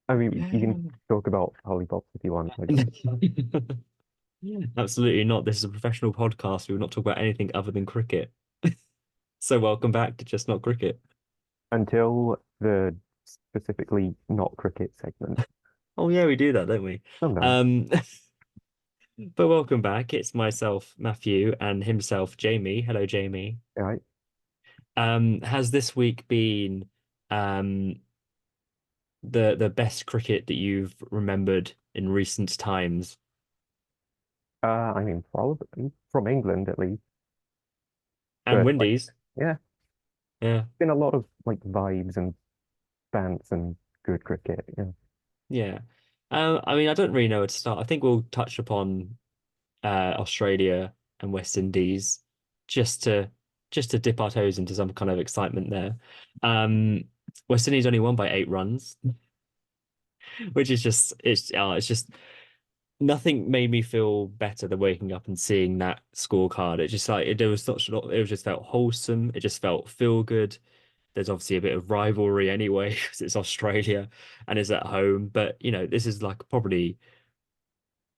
I mean, you can talk about lollipops if you want. Absolutely not. This is a professional podcast. We will not talk about anything other than cricket. So welcome back to Just Not Cricket. Until the specifically not cricket segment. Oh yeah, we do that, don't we? Sometimes, Um, but welcome back. It's myself, Matthew, and himself, Jamie. Hello, Jamie. right? Has this week been um the best cricket that you've remembered in recent times? I mean, probably from England at least. And But like, Windies. yeah, Yeah. been a lot of like vibes and bants and good cricket. Yeah, Yeah. I mean, I don't really know where to start. I think we'll touch upon Australia and West Indies just to just to dip our toes into some kind of excitement there. Um, West Indies only won by 8 runs, which is just it's just nothing made me feel better than waking up and seeing that scorecard. It just like there was such a lot, it was just felt wholesome. It just felt feel good. There's obviously a bit of rivalry anyway because it's Australia and it's at home, but this is like probably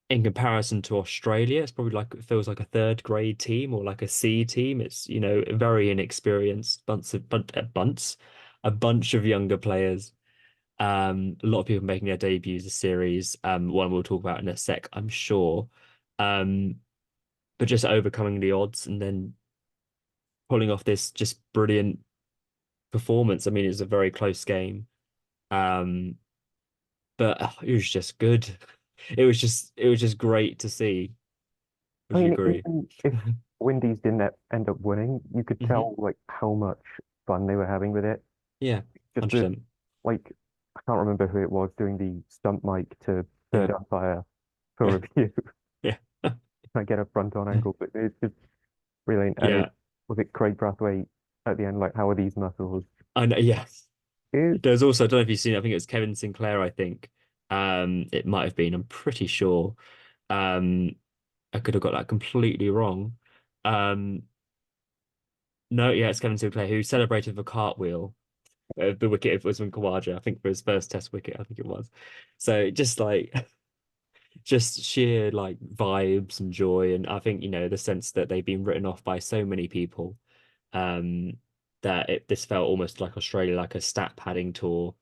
in comparison to Australia, it's probably like it feels like a third grade team or like a C team. It's very inexperienced a bunch of younger players. A lot of people making their debuts this series. One we'll talk about in a sec, I'm sure. Um, but just overcoming the odds and then pulling off this just brilliant performance. I mean, it's a very close game. Um, but it was just good. It was just great to see. I Would you mean, agree? even if Windies didn't end up winning, you could hmm tell like how much fun they were having with it. Yeah, Just the 100%. like, I can't remember who it was doing the stunt mic to third Yeah. umpire for review. Yeah. I get a front on angle, but it's just brilliant. And it Yeah. was it Craig Brathwaite at the end, like, how are these muscles? I know. Yeah. It, There's also, I don't know if you've seen it, I think it was Kevin Sinclair, I think. It might have been, I'm pretty sure. Um, I could have got that completely wrong. Um, no, yeah, it's Kevin Sinclair who celebrated the cartwheel. The wicket it was from Kawaja, I think for his first test wicket, I think it was. So just like just sheer like vibes and joy. And I think, the sense that they've been written off by so many people, um, that this felt almost like Australia, like a stat padding tour.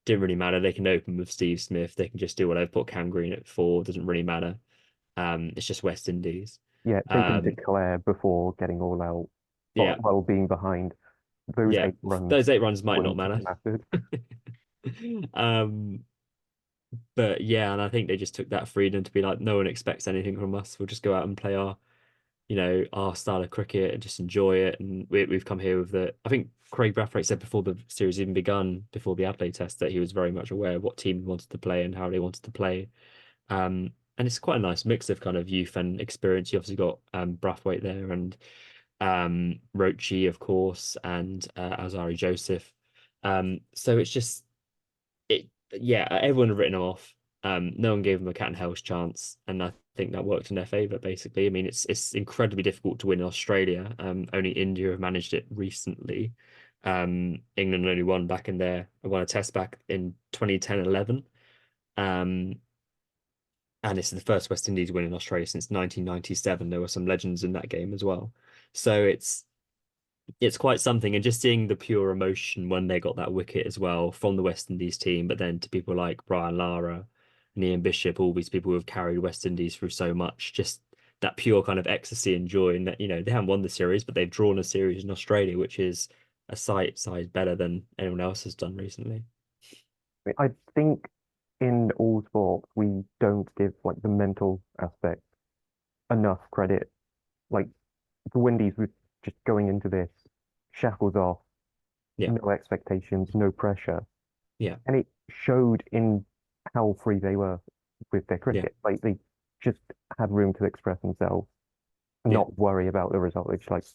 Didn't really matter. They can open with Steve Smith. They can just do whatever, put Cam Green at four. Doesn't really matter. It's just West Indies. yeah, taken to Um, Clare before getting all out, yeah, well, being behind. Those yeah. 8 runs Those 8 runs might not wouldn't have matter. mattered. Um, but yeah, and I think they just took that freedom to be like, no one expects anything from us. We'll just go out and play our style of cricket and just enjoy it. And we've come here with I think Craig Brathwaite said before the series even begun, before the Adelaide test, that he was very much aware of what team he wanted to play and how they wanted to play. And it's quite a nice mix of kind of youth and experience. You obviously got Brathwaite there and Roche, of course, and Alzari Joseph. So it's just yeah, everyone had written them off. No one gave them a cat and hell's chance, and I think that worked in their favor. Basically, I mean, it's incredibly difficult to win in Australia. Only India have managed it recently. England only won a test back in 2010-11. And it's the first West Indies win in Australia since 1997. There were some legends in that game as well. So it's quite something. And just seeing the pure emotion when they got that wicket as well from the West Indies team, but then to people like Brian Lara and Ian Bishop, all these people who have carried West Indies through so much, just that pure kind of ecstasy and joy. And that, they haven't won the series, but they've drawn a series in Australia, which is a size better than anyone else has done recently. I think in all sport, we don't give like the mental aspect enough credit. Like the Windies were just going into this, shackles off, Yeah. no expectations, no pressure. Yeah. And it showed in how free they were with their Yeah. cricket. Like they just had room to express themselves and Yeah. not worry about the result. It's like,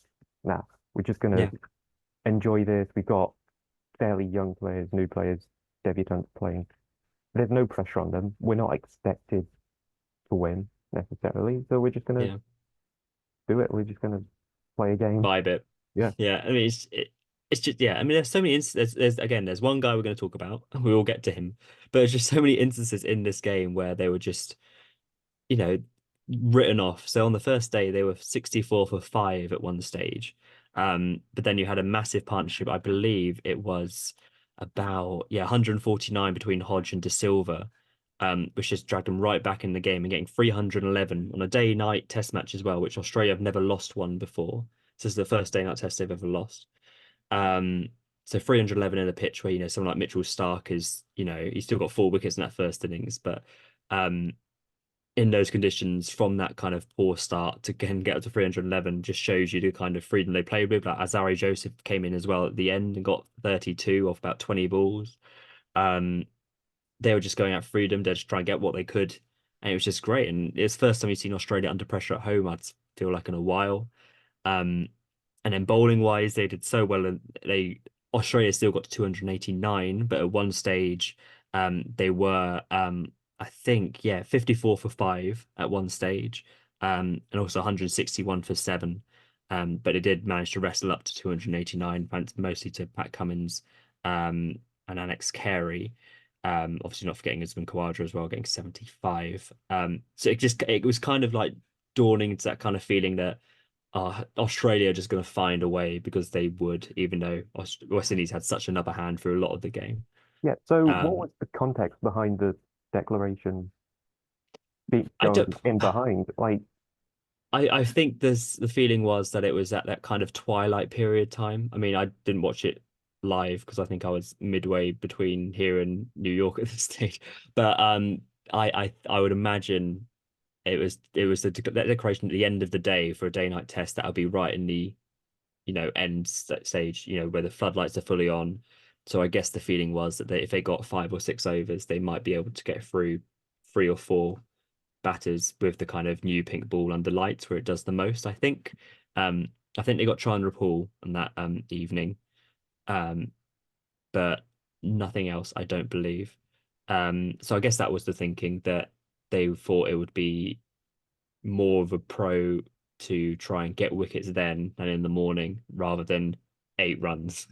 nah, we're just gonna Yeah. enjoy this. We've got fairly young players, new players, debutants playing. There's no pressure on them. We're not expected to win necessarily, so we're just gonna Yeah. do it. We're just gonna play a game. Vibe it. Yeah, Yeah. I mean, it's just yeah. I mean, there's so many instances. There's again, there's one guy we're going to talk about, and we will get to him. But there's just so many instances in this game where they were just you know, written off. So on the first day, they were 64 for five at one stage. But then you had a massive partnership. I believe it was about, yeah, 149 between Hodge and De Silva, which just dragged them right back in the game and getting 311 on a day-night test match as well, which Australia have never lost one before. This is the first day-night test they've ever lost. Um, so 311 in a pitch where, someone like Mitchell Stark is, he's still got four wickets in that first innings, but um, in those conditions from that kind of poor start to again get up to 311 just shows you the kind of freedom they played with. Like Azari Joseph came in as well at the end and got 32 off about 20 balls. Um, they were just going out freedom. They're just trying to get what they could. And it was just great. And it's the first time you've seen Australia under pressure at home, I'd feel like in a while. Um, and then bowling wise, they did so well. And Australia still got to 289, but at one stage, they were I think, yeah, 54 for five at one stage, and also 161 for seven. But it did manage to wrestle up to 289, thanks mostly to Pat Cummins and Alex Carey. Obviously not forgetting Usman Khawaja as well, getting 75. So it was kind of like dawning into that kind of feeling that Australia are just going to find a way because they would, even though West Indies had such an upper hand through a lot of the game. Yeah. So what Um, was the context behind the declaration be I don't. going in behind? Like, I think the feeling was that it was at that kind of twilight period time. I mean, I didn't watch it live because I think I was midway between here and New York at this stage. But I would imagine it was the declaration at the end of the day for a day-night test that would be right in the end stage, where the floodlights are fully on. So I guess the feeling was that if they got 5 or 6 overs, they might be able to get through 3 or 4 batters with the kind of new pink ball under lights where it does the most. Um, I think they got Chandra Paul on that evening, um, but nothing else. I don't believe. So I guess that was the thinking that they thought it would be more of a pro to try and get wickets then than in the morning rather than 8 runs.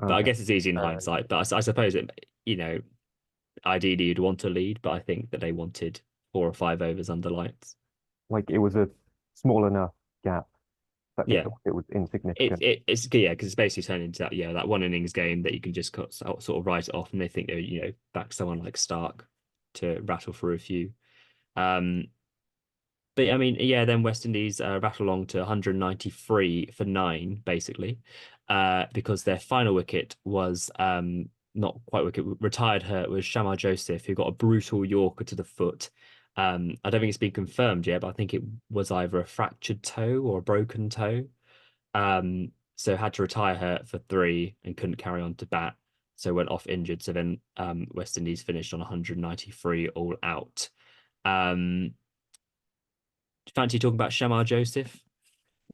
But I okay, guess it's easy in uh, hindsight. But I suppose ideally you'd want to lead, but I think that they wanted 4 or 5 overs under lights. like it was a small enough gap that they Yeah, thought it was insignificant. it's yeah because it's basically turned into that one innings game that you can just sort of write it off, and they think they back someone like Stark to rattle for a few. Um, But I mean, yeah, then West Indies rattle along to 193 for nine, basically, because their final wicket was not quite wicket, retired hurt was Shamar Joseph, who got a brutal Yorker to the foot. I don't think it's been confirmed yet, but I think it was either a fractured toe or a broken toe. So had to retire hurt for three and couldn't carry on to bat, so went off injured. So then West Indies finished on 193 all out. Um, Fancy talking about Shamar Joseph?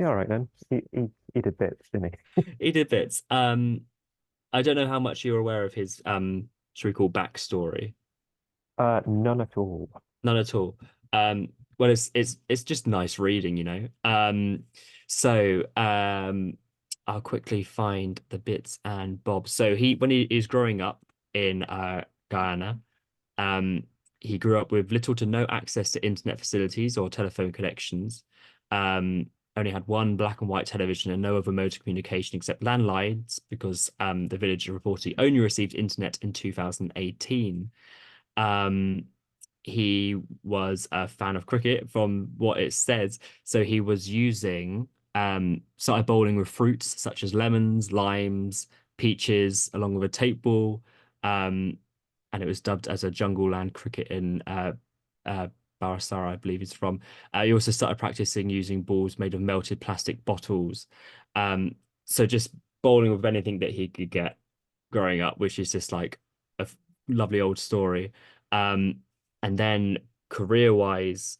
Yeah, all right then. He did bits, didn't he? He did bits. I don't know how much you're aware of his should we call backstory? None at all. None at all. Well, it's just nice reading, So I'll quickly find the bits and bobs. So when he is growing up in Guyana, um, he grew up with little to no access to internet facilities or telephone connections. Only had one black and white television and no other mode of communication except landlines because the village reportedly only received internet in 2018. Um, he was a fan of cricket from what it says. So he was using side bowling with fruits such as lemons, limes, peaches, along with a tape ball. Um, and it was dubbed as a jungle land cricket in Barasara, I believe he's from. He also started practicing using balls made of melted plastic bottles. Um, so just bowling with anything that he could get growing up, which is just like a lovely old story. Um, and then career-wise,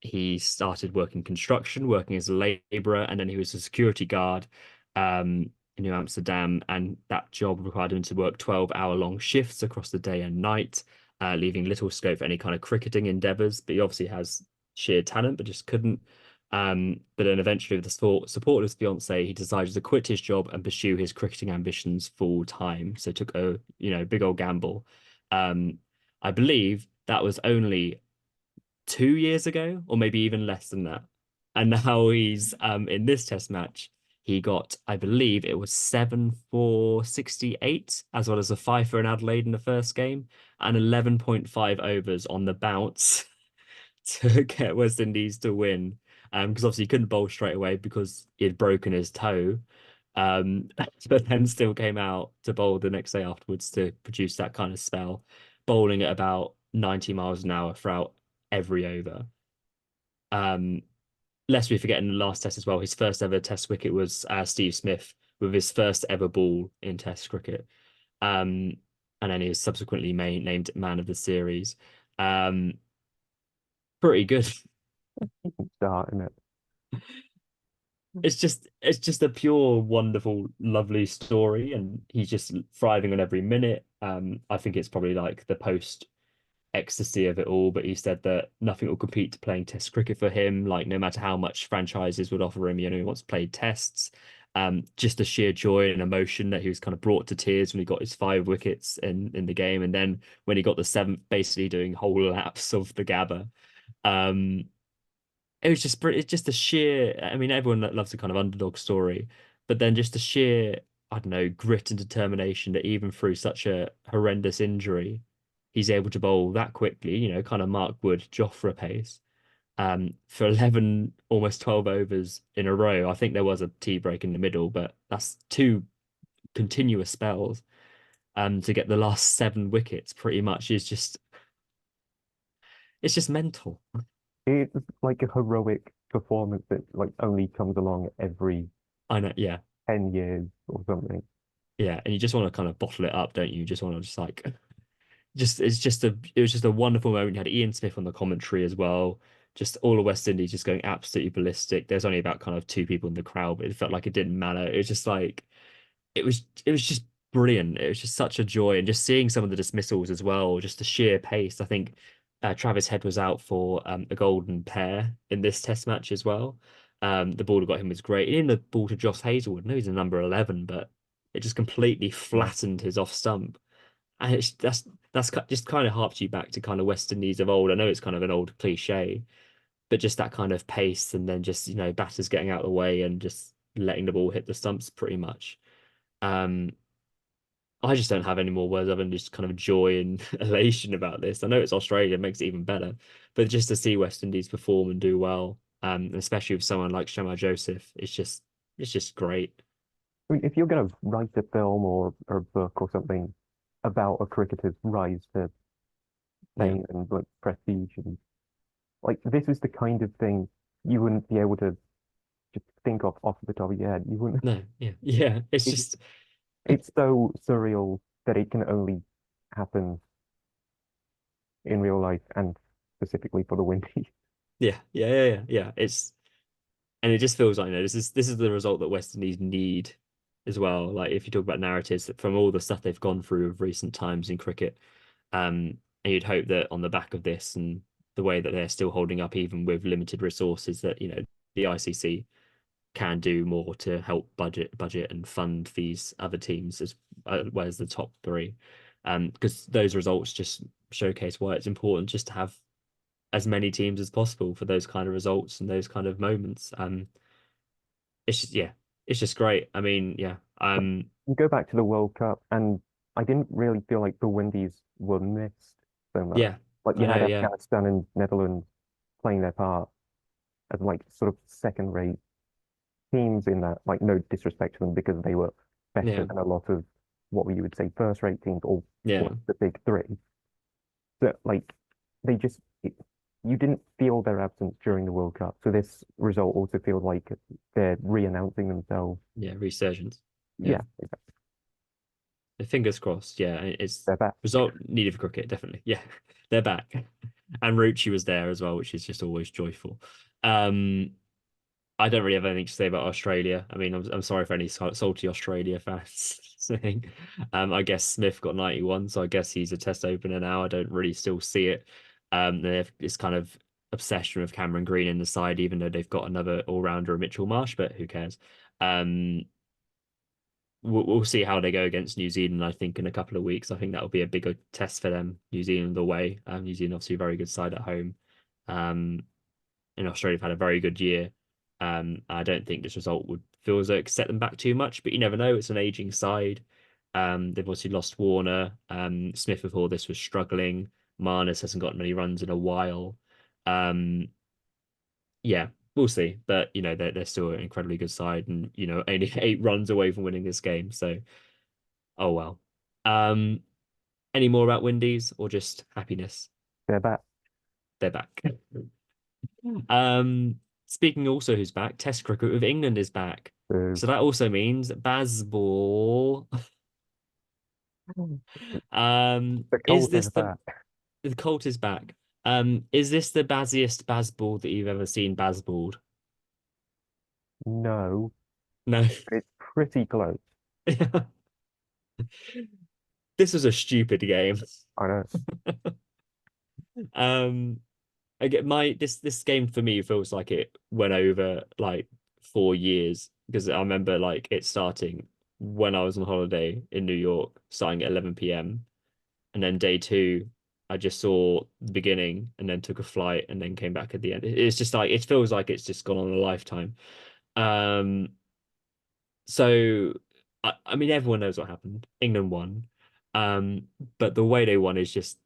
he started working construction, working as a laborer, and then he was a security guard in New Amsterdam, and that job required him to work 12-hour-long shifts across the day and night, leaving little scope for any kind of cricketing endeavours. But he obviously has sheer talent, but just couldn't. But then eventually, with the support of his fiance, he decided to quit his job and pursue his cricketing ambitions full time. So took a big old gamble. Um, I believe that was only 2 years ago, or maybe even less than that. And now he's in this test match. He got, I believe it was 7 for 68, as well as a five for in Adelaide in the first game, and 11.5 overs on the bounce to get West Indies to win. Because obviously he couldn't bowl straight away because he had broken his toe. Um, but then still came out to bowl the next day afterwards to produce that kind of spell, bowling at about 90 miles an hour throughout every over. Um, lest we forget in the last test as well, his first ever test wicket was Steve Smith with his first ever ball in test cricket. Um, and then he was subsequently named man of the series. Um, pretty good. Start, isn't it? It's just a pure, wonderful, lovely story, and he's just thriving on every minute. I think it's probably like the post ecstasy of it all, but he said that nothing will compete to playing test cricket for him. Like no matter how much franchises would offer him, he wants to play tests. Just the sheer joy and emotion that he was kind of brought to tears when he got his 5 wickets in the game, and then when he got the seventh, basically doing whole laps of the Gabba. Um, it was just it's just a sheer. I mean, everyone that loves a kind of underdog story, but then just the sheer, I don't know, grit and determination that even through such a horrendous injury, he's able to bowl that quickly. Kind of Mark Wood, Jofra pace. For 11, almost 12 overs in a row. I think there was a tea break in the middle, but that's two continuous spells. To get the last 7 wickets, pretty much is just it's just mental. It's like a heroic performance that like only comes along every I know, yeah. 10 years or something. Yeah, and you just want to kind of bottle it up, don't you? You just want to just like it was just a wonderful moment. You had Ian Smith on the commentary as well. Just all of West Indies just going absolutely ballistic. There's only about kind of 2 people in the crowd, but it felt like it didn't matter. It was just like it was just brilliant. It was just such a joy, and just seeing some of the dismissals as well, just the sheer pace. I think Travis Head was out for a golden pair in this Test match as well. The ball that got him was great. In the ball to Joss Hazelwood, no, he's a number 11, but it just completely Yeah. flattened his off stump. And just kind of harps you back to kind of West Indies of old. I know it's kind of an old cliche, but just that kind of pace, and then just batters getting out of the way and just letting the ball hit the stumps pretty much. Um, I just don't have any more words other than just kind of joy and elation about this. I know it's Australia, it makes it even better, but just to see West Indies perform and do well, especially with someone like Shamar Joseph, it's just great. I mean, if you're going to write a film or a book or something about a cricketer's rise to Yeah. fame and like prestige and like this is the kind of thing you wouldn't be able to just think of off the top of your head. You wouldn't. No, yeah, yeah. It's It, just it's so surreal that it can only happen in real life and specifically for the Windies. yeah, yeah, yeah, yeah, yeah. And it just feels like this is the result that West Indies need as well. Like if you talk about narratives from all the stuff they've gone through of recent times in cricket, and you'd hope that on the back of this and the way that they're still holding up even with limited resources, that the ICC can do more to help budget and fund these other teams as well as the top three. Because those results just showcase why it's important just to have as many teams as possible for those kind of results and those kind of moments. It's just, yeah, it's just great. I mean, yeah, You go back to the World Cup, and I didn't really feel like the Windies were missed so much. yeah, Like you I know, had yeah, Afghanistan and Netherlands playing their part as like sort of second-rate teams in that. Like no disrespect to them because they were better yeah, than a lot of what you would say first-rate teams or yeah, one of the big three. But like they just you didn't feel their absence during the World Cup. So this result also feels like they're re-announcing themselves. yeah, resurgence. Yeah, Yeah, fingers crossed. Yeah, it's they're back. result needed for cricket, definitely. Yeah, they're back, and Rucci was there as well, which is just always joyful. Um, I don't really have anything to say about Australia. I mean, I'm sorry for any salty Australia fans saying. I guess Smith got 91, so I guess he's a test opener now. I don't really still see it. It's kind of obsession with Cameron Green in the side, even though they've got another all-rounder, Mitchell Marsh, but who cares? Um, we'll see how they go against New Zealand, I think, in a couple of weeks. I think that will be a bigger test for them, New Zealand away. New Zealand, obviously, a very good side at home. Um, and Australia have had a very good year. I don't think this result would feel as though it could set them back too much, but you never know. It's an aging side. They've obviously lost Warner. Smith before this was struggling. Marnus hasn't got many runs in a while. Um, yeah, we'll see. But they're still an incredibly good side, and only 8 runs away from winning this game. So, oh well. Um, any more about Windies or just happiness? They're back. They're back. Speaking also who's back, Test cricket with England is back. So So that also means Bazball. the Is cold this is back. the Colt is back? Is this the bazziest Bazball that you've ever seen Bazballed? No, No. it's pretty close. This was a stupid game. I know. Um, I get this game for me feels like it went over like 4 years because I remember like it starting when I was on holiday in New York, starting at 11 p.m. and then day two, I just saw the beginning and then took a flight and then came back at the end. It's just like it feels like it's just gone on a lifetime. Um, so I mean everyone knows what happened. England won. But the way they won is just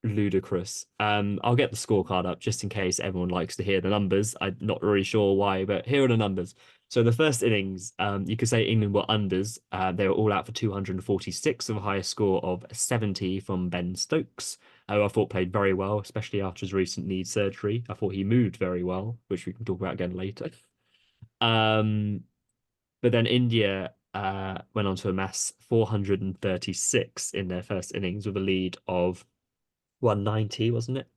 ludicrous. I'll get the scorecard up just in case everyone likes to hear the numbers. I'm not really sure why, but here are the numbers. So the first innings, you could say England were unders. They were all out for 246 with a higher score of 70 from Ben Stokes, who I thought played very well, especially after his recent knee surgery. I thought he moved very well, which we can talk about again later. Um, but then India went on to amass 436 in their first innings with a lead of 190, wasn't it?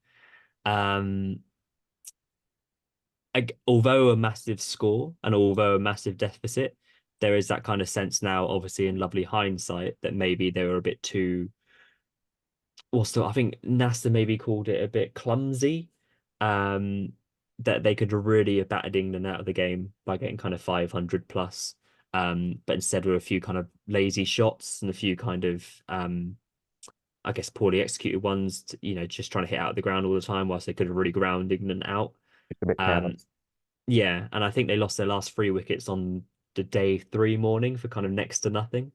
Um, although a massive score and although a massive deficit, there is that kind of sense now, obviously in lovely hindsight, that maybe they were a bit too. Also, I think NASA maybe called it a bit clumsy. Um, that they could really have battered England out of the game by getting kind of 500 plus. But instead were a few kind of lazy shots and a few kind of I guess poorly executed ones, just trying to hit out of the ground all the time, whilst they could have really ground England out. It's a bit Um, careless. yeah, and I think they lost their last 3 wickets on the day three morning for kind of next to nothing.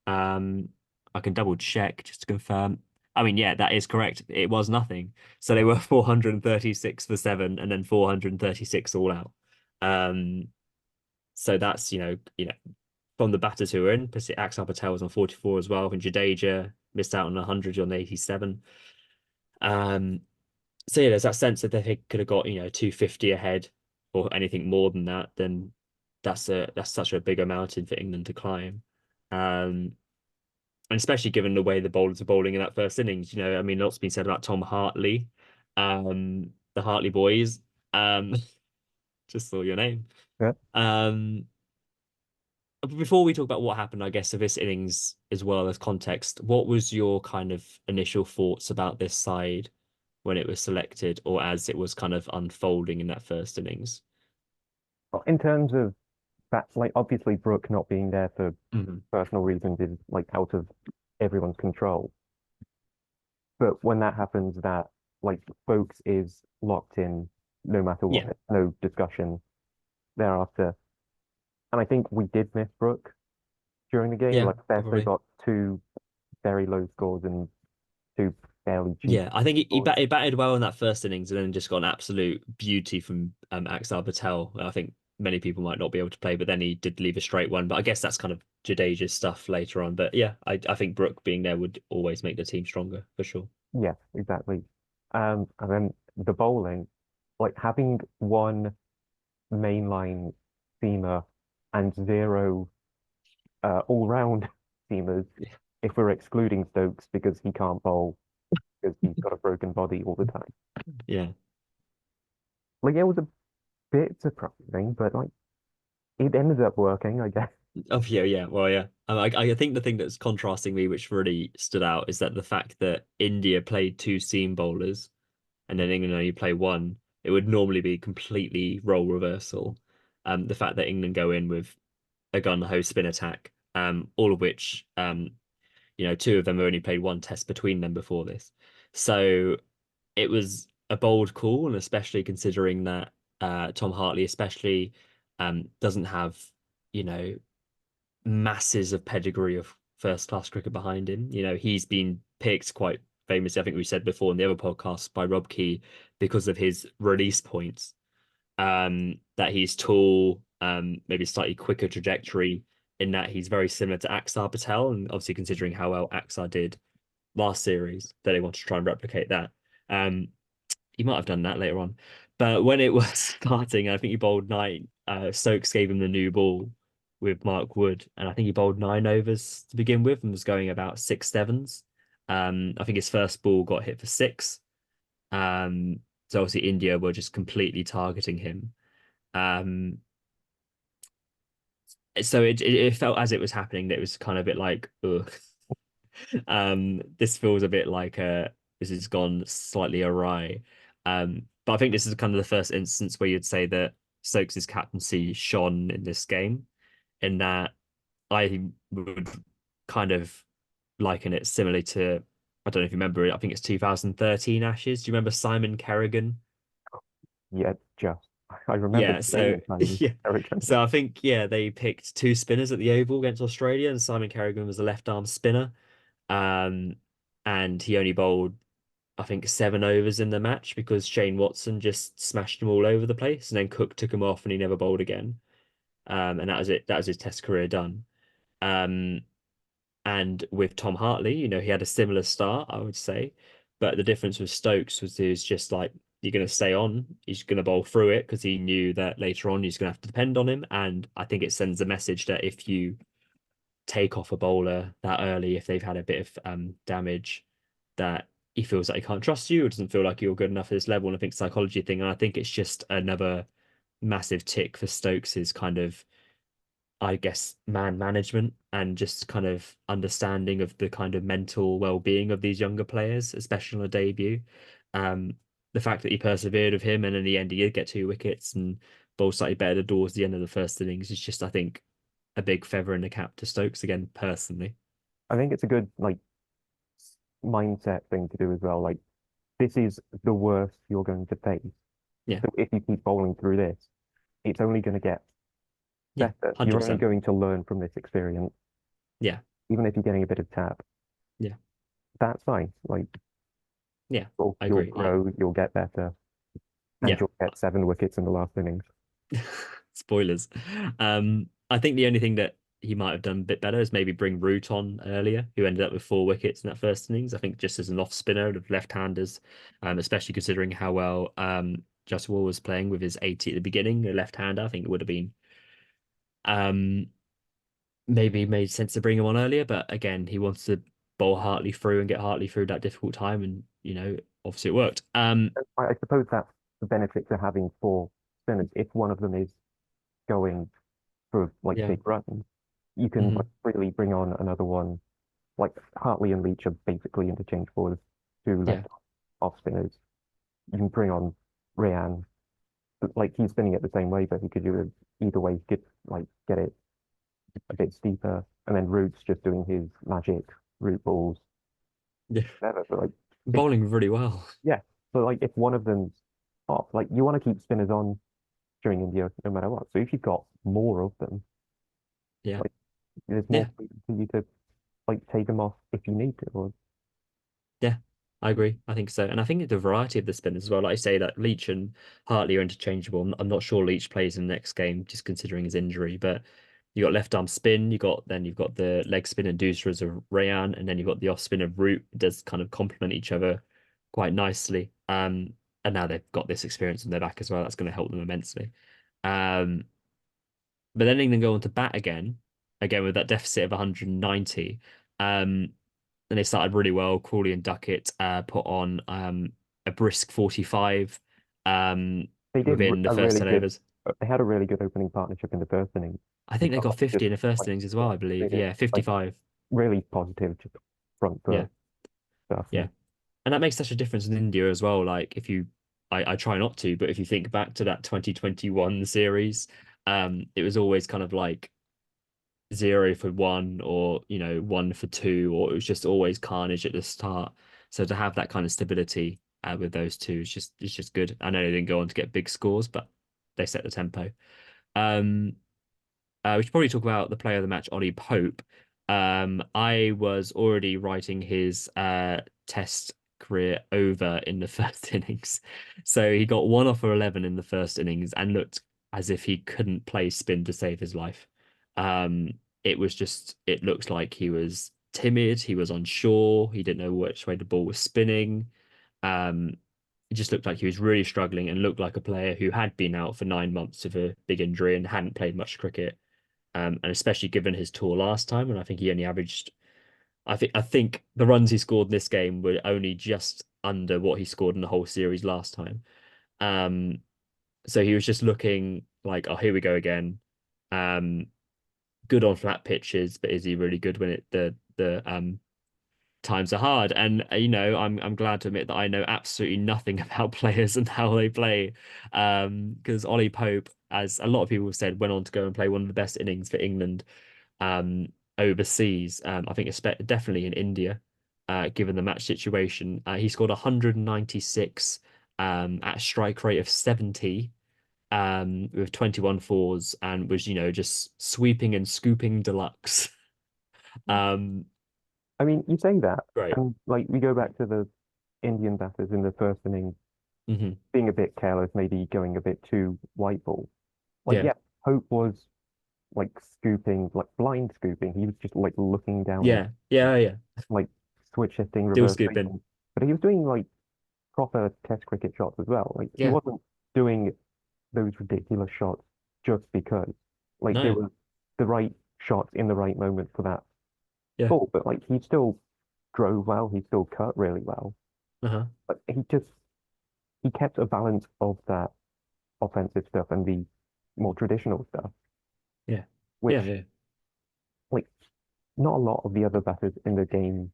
Um, I can double check just to confirm. I mean, yeah, that is correct. It was nothing. So they were 436 for seven and then 436 all out. Um, so that's, from the batters who were in, Axar Patel was on 44 as well, and Jadeja missed out on 100 on 87. Um, so yeah, there's that sense that if they could have got 250 ahead or anything more than that, then that's such a bigger mountain for England to climb. And especially given the way the bowlers are bowling in that first innings, I mean, lots been said about Tom Hartley, the Hartley boys. Um, just saw your name. Yeah. Um, before we talk about what happened, I guess, of this innings as well as context, what was your kind of initial thoughts about this side when it was selected or as it was kind of unfolding in that first innings? Well, in terms of that, like obviously Brooke not being there for Mhm. personal reasons is like out of everyone's control. But when that happens, that like Folks is locked in no matter what. Yeah, No discussion thereafter. And I think we did miss Brooke during the game. yeah, Like Besto probably. got two very low scores and two fairly cheap Yeah, I think scores. he batted well in that first innings and then just got an absolute beauty from Axar Patel. I think many people might not be able to play, but then he did leave a straight one. But I guess that's kind of Jadeja's stuff later on. But yeah, I think Brooke being there would always make the team stronger for sure. Yeah, exactly. And then the bowling, like having one mainline seamer and zero all-round seamers, if we're excluding Stokes because he can't bowl because he's got a broken body all the time. Yeah. Like it was a bit surprising, but like it ended up working, I guess. Oh yeah, yeah. Well, yeah. I think the thing that's contrasting me, which really stood out, is that the fact that India played two seam bowlers and then England only play one. it would normally be completely role reversal. The fact that England go in with a gun ho spin attack, all of which two of them have only played one test between them before this. So it was a bold call, and especially considering that Tom Hartley especially doesn't have, you know, masses of pedigree of first class cricket behind him. He's been picked quite famously, I think we said before in the other podcast, by Rob Key because of his release points. That he's tall, maybe slightly quicker trajectory, in that he's very similar to Axar Patel, and obviously considering how well Axar did last series, that they want to try and replicate that. Um, he might have done that later on, but when it was starting, I think he bowled nine. Stokes gave him the new ball with Mark Wood, and I think he bowled 9 overs to begin with and was going about 6 sevens. I think his first ball got hit for six. Um, so obviously India were just completely targeting him. Um, so it felt as it was happening that it was kind of a bit like, ugh. This feels a bit like this has gone slightly awry. But I think this is kind of the first instance where you'd say that Stokes's captaincy shone in this game, in that I would kind of liken it similarly to, I don't know if you remember it, I think it's 2013 Ashes. Do you remember Simon Kerrigan? Yeah, just I remember Yeah, the so name Simon yeah. Ericsson. So I think they picked two spinners at the Oval against Australia, and Simon Kerrigan was a left arm spinner. Um, and he only bowled, I think, 7 overs in the match because Shane Watson just smashed them all over the place, and then Cook took him off and he never bowled again. And that was it. That was his Test career done. Um, and with Tom Hartley, he had a similar start, I would say, but the difference with Stokes was he was just like, you're going to stay on. He's going to bowl through it because he knew that later on he's going to have to depend on him. And I think it sends a message that if you take off a bowler that early, if they've had a bit of damage, that he feels like he can't trust you or doesn't feel like you're good enough at this level. And I think psychology thing. And I think it's just another massive tick for Stokes's kind of, I guess, man management and just kind of understanding of the kind of mental well-being of these younger players, especially on a debut. Um, the fact that he persevered with him and in the end he did get 2 wickets and bowled slightly better towards the end of the first innings is just, I think, a big feather in the cap to Stokes again, personally. I think it's a good mindset thing to do as well. Like this is the worst you're going to face. Yeah, So if you keep bowling through this, it's only going to get yeah, better. You're only 100%. going to learn from this experience, Yeah, even if you're getting a bit of tap. yeah, That's fine. Like yeah, I you'll agree. Like, grow, you'll get better, and yeah. you'll get 7 wickets in the last innings. Spoilers. I think the only thing that he might have done a bit better is maybe bring Root on earlier, who ended up with 4 wickets in that first innings. I think just as an off spinner of left-handers, especially considering how well Just Wall was playing with his 80 at the beginning, a left-hander, I think it would have been um maybe made sense to bring him on earlier. But again, he wants to bowl Hartley through and get Hartley through that difficult time, and obviously it worked. I suppose that's the benefit to having 4 spinners. If one of them is going for Yeah. big runs, you can Hmm. really bring on another one. Like Hartley and Leach are basically interchangeable as two Yeah. left off spinners. You can bring on Rayan, but he's spinning it the same way, but he could do it either way. He could get it a bit steeper, and then Root's just doing his magic root balls, Yeah. whatever. But if Bowling really well. yeah, but if one of them's off, you want to keep spinners on during India no matter what. So if you've got more of them, Yeah. like there's more Yeah. freedom for you to take them off if you need to. Or Yeah, I agree. I think so. And I think the variety of the spinners as well. Like I say, that Leach and Hartley are interchangeable. I'm not sure Leach plays in the next game, just considering his injury. But you got left arm spin, you've got the leg spin and deucers of Rayan, and then you've got the off spin of Root. It does kind of complement each other quite nicely. And now they've got this experience on their back as well. That's going to help them immensely. Um, but then England go on to bat again with that deficit of 190. And they started really well. Crawley and Duckett put on a brisk 45 um, they did within the a first really 10 good. overs. They had a really good opening partnership in the first inning. I They think they got got 50 just in the first like innings as yeah, well, I they believe. did Yeah, 55. really positive, just front Yeah, foot stuff. yeah. And that makes such a difference in India as well. Like if you I try not to, but if you think back to that 2021 series, it was always kind of like 0 for 1 or 1 for 2, or it was just always carnage at the start. So to have that kind of stability with those two is just good. I know they didn't go on to get big scores, but they set the tempo. Um, we should probably talk about the player of the match, Ollie Pope. I was already writing his test career over in the first innings. So he got 1 off of 11 in the first innings and looked as if he couldn't play spin to save his life. Um, it looked like he was timid, he was unsure, he didn't know which way the ball was spinning. Um, it just looked like he was really struggling and looked like a player who had been out for 9 months of a big injury and hadn't played much cricket. And especially given his tour last time, and I think he only averaged. I think the runs he scored in this game were only just under what he scored in the whole series last time. Um, so he was just looking like, oh, here we go again. Um, Good on flat pitches, but is he really good when the times are hard? And I'm glad to admit that I know absolutely nothing about players and how they play. Because Ollie Pope, as a lot of people have said, went on to go and play one of the best innings for England um, overseas. I think definitely in India, given the match situation. He scored 196 at a strike rate of 70 with 21 fours and was, just sweeping and scooping deluxe. Um, I mean, you say that, great. and like we go back to the Indian batters in the first inning Hmm. being a bit careless, maybe going a bit too white ball. Like, Yeah. yeah, Hope was like scooping, like blind scooping. He was just like looking down and Yeah. Yeah. Yeah. like switch hitting, Still reverse scooping. sweeping. But he was doing like proper Test cricket shots as well. Like he Yeah. wasn't doing those ridiculous shots just because. Like there No. was the right shots in the right moment for that Yeah. ball. But like he still drove well. He still cut really well. Uh-huh. But he kept a balance of that offensive stuff and the more traditional stuff, Yeah. Yeah. which Yeah. like not a lot of the other batters in the game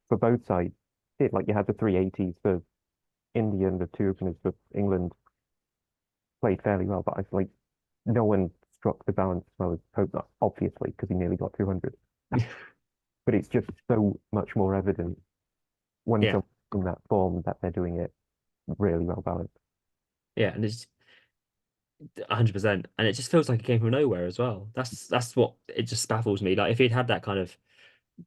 for both sides did. Like you had the 380s for India and the two openers for England played fairly well, but I feel like no one struck the balance as well as Pope, obviously, because he nearly got 200. But it's just so much more evident when Yeah. someone's in that form that they're doing it really well balanced. Yeah. And it's 100%. And it just feels like it came from nowhere as well. That's what it just baffles me. Like if he'd had that kind of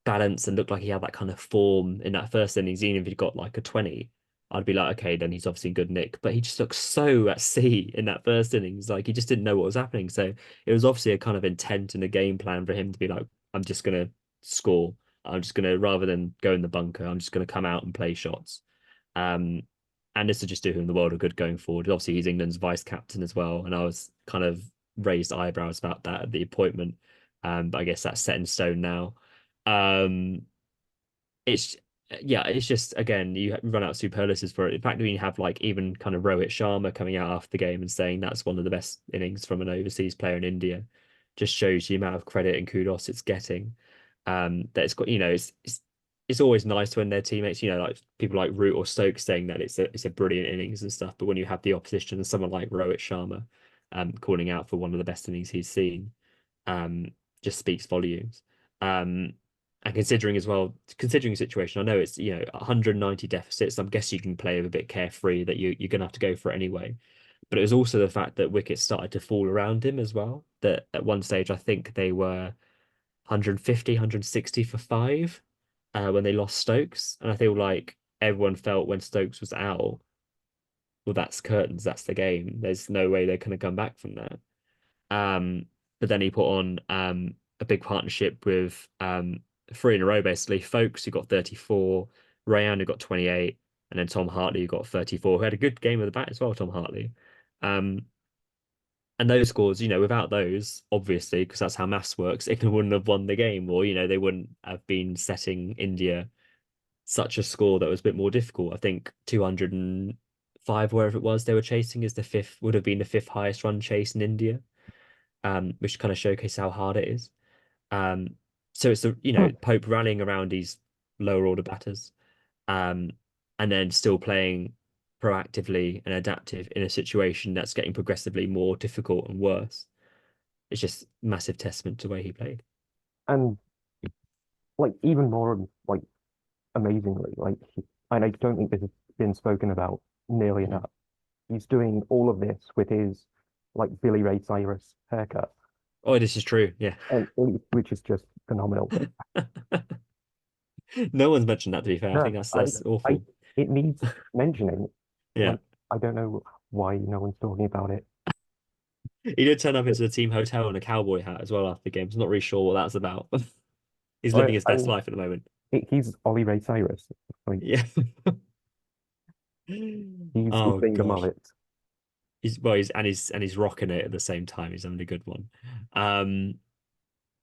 balance and looked like he had that kind of form in that first innings, even if he'd got like a 20, I'd be like, okay, then he's obviously good nick. But he just looked so at sea in that first innings, like he just didn't know what was happening. So it was obviously a kind of intent and a game plan for him to be like, I'm just gonna score. I'm just gonna rather than go in the bunker, I'm just gonna come out and play shots. Um, and this to just do him the world of good going forward. Obviously, he's England's vice captain as well, and I was kind of raised eyebrows about that at the appointment. But I guess that's set in stone now. Um, it's yeah, it's just again you run out of superlatives for it. In fact, when you have like even kind of Rohit Sharma coming out after the game and saying that's one of the best innings from an overseas player in India, just shows the amount of credit and kudos it's getting. That it's got it's always nice when their teammates, like people like Root or Stokes saying that it's a brilliant innings and stuff. But when you have the opposition and someone like Rohit Sharma, calling out for one of the best innings he's seen, um, just speaks volumes. Um, and considering as well, considering the situation, I know it's 190 deficits. I'm guessing you can play a bit carefree that you're gonna have to go for it anyway. But it was also the fact that wickets started to fall around him as well. That at one stage I think they were 150, 160 for five when they lost Stokes, and I feel like everyone felt when Stokes was out, well, that's curtains, that's the game. There's no way they're gonna come back from that. But then he put on a big partnership with three in a row, basically. Folks, who got 34, Rayan, who got 28, and then Tom Hartley, who got 34, who had a good game of the bat as well, Tom Hartley. Um, and those scores, without those, obviously, because that's how maths works, England wouldn't have won the game, or, they wouldn't have been setting India such a score that was a bit more difficult. I think 205, wherever it was they were chasing, would have been the fifth highest run chase in India, which kind of showcase how hard it is. Um, so it's Pope rallying around these lower order batters, um, and then still playing proactively and adaptive in a situation that's getting progressively more difficult and worse. It's just massive testament to the way he played. And like even more like amazingly, and I don't think this has been spoken about nearly Mm. enough. He's doing all of this with his like Billy Ray Cyrus haircut, Oh, this is true. Yeah. and which is just phenomenal. No one's mentioned that, to be fair. I think No, that's I, awful. it needs mentioning. Yeah. Like, I don't know why no one's talking about it. He did turn up into the team hotel in a cowboy hat as well after the game. So I'm not really sure what that's about. He's living his I best mean, life at the moment. he's Ollie Ray Cyrus. Like, Yeah. he's Oh keeping the gosh. mullet. He's rocking it at the same time. He's having a good one. Um,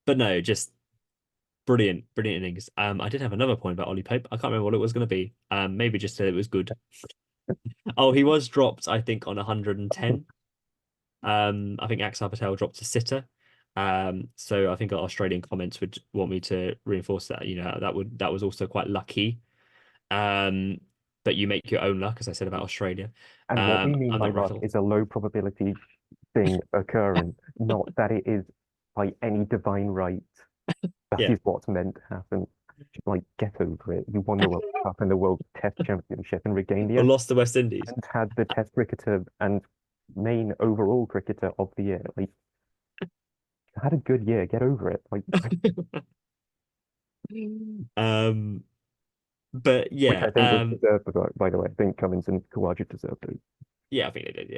but no, just brilliant, brilliant innings. I did have another point about Ollie Pope. I can't remember what it was going to be. Maybe just that it was good. Oh, he was dropped, I think, on 110. I think Axar Patel dropped a sitter. So I think our Australian comments would want me to reinforce that. That was also quite lucky. Um, but you make your own luck, as I said about Australia. And what we mean I'm by not luck rattled. is a low probability thing occurring, not that it is by any divine right. That Yeah. is what's meant to happen. Like, get over it. You won the World Cup and the World Test Championship in Or Regalia lost to West Indies. and had the Test cricketer and main overall cricketer of the year. Like, had a good year. Get over it. Like, Um, but which yeah, I think was deserved, by the way. I think Cummins and Khawaja deserved it. yeah, I think they did.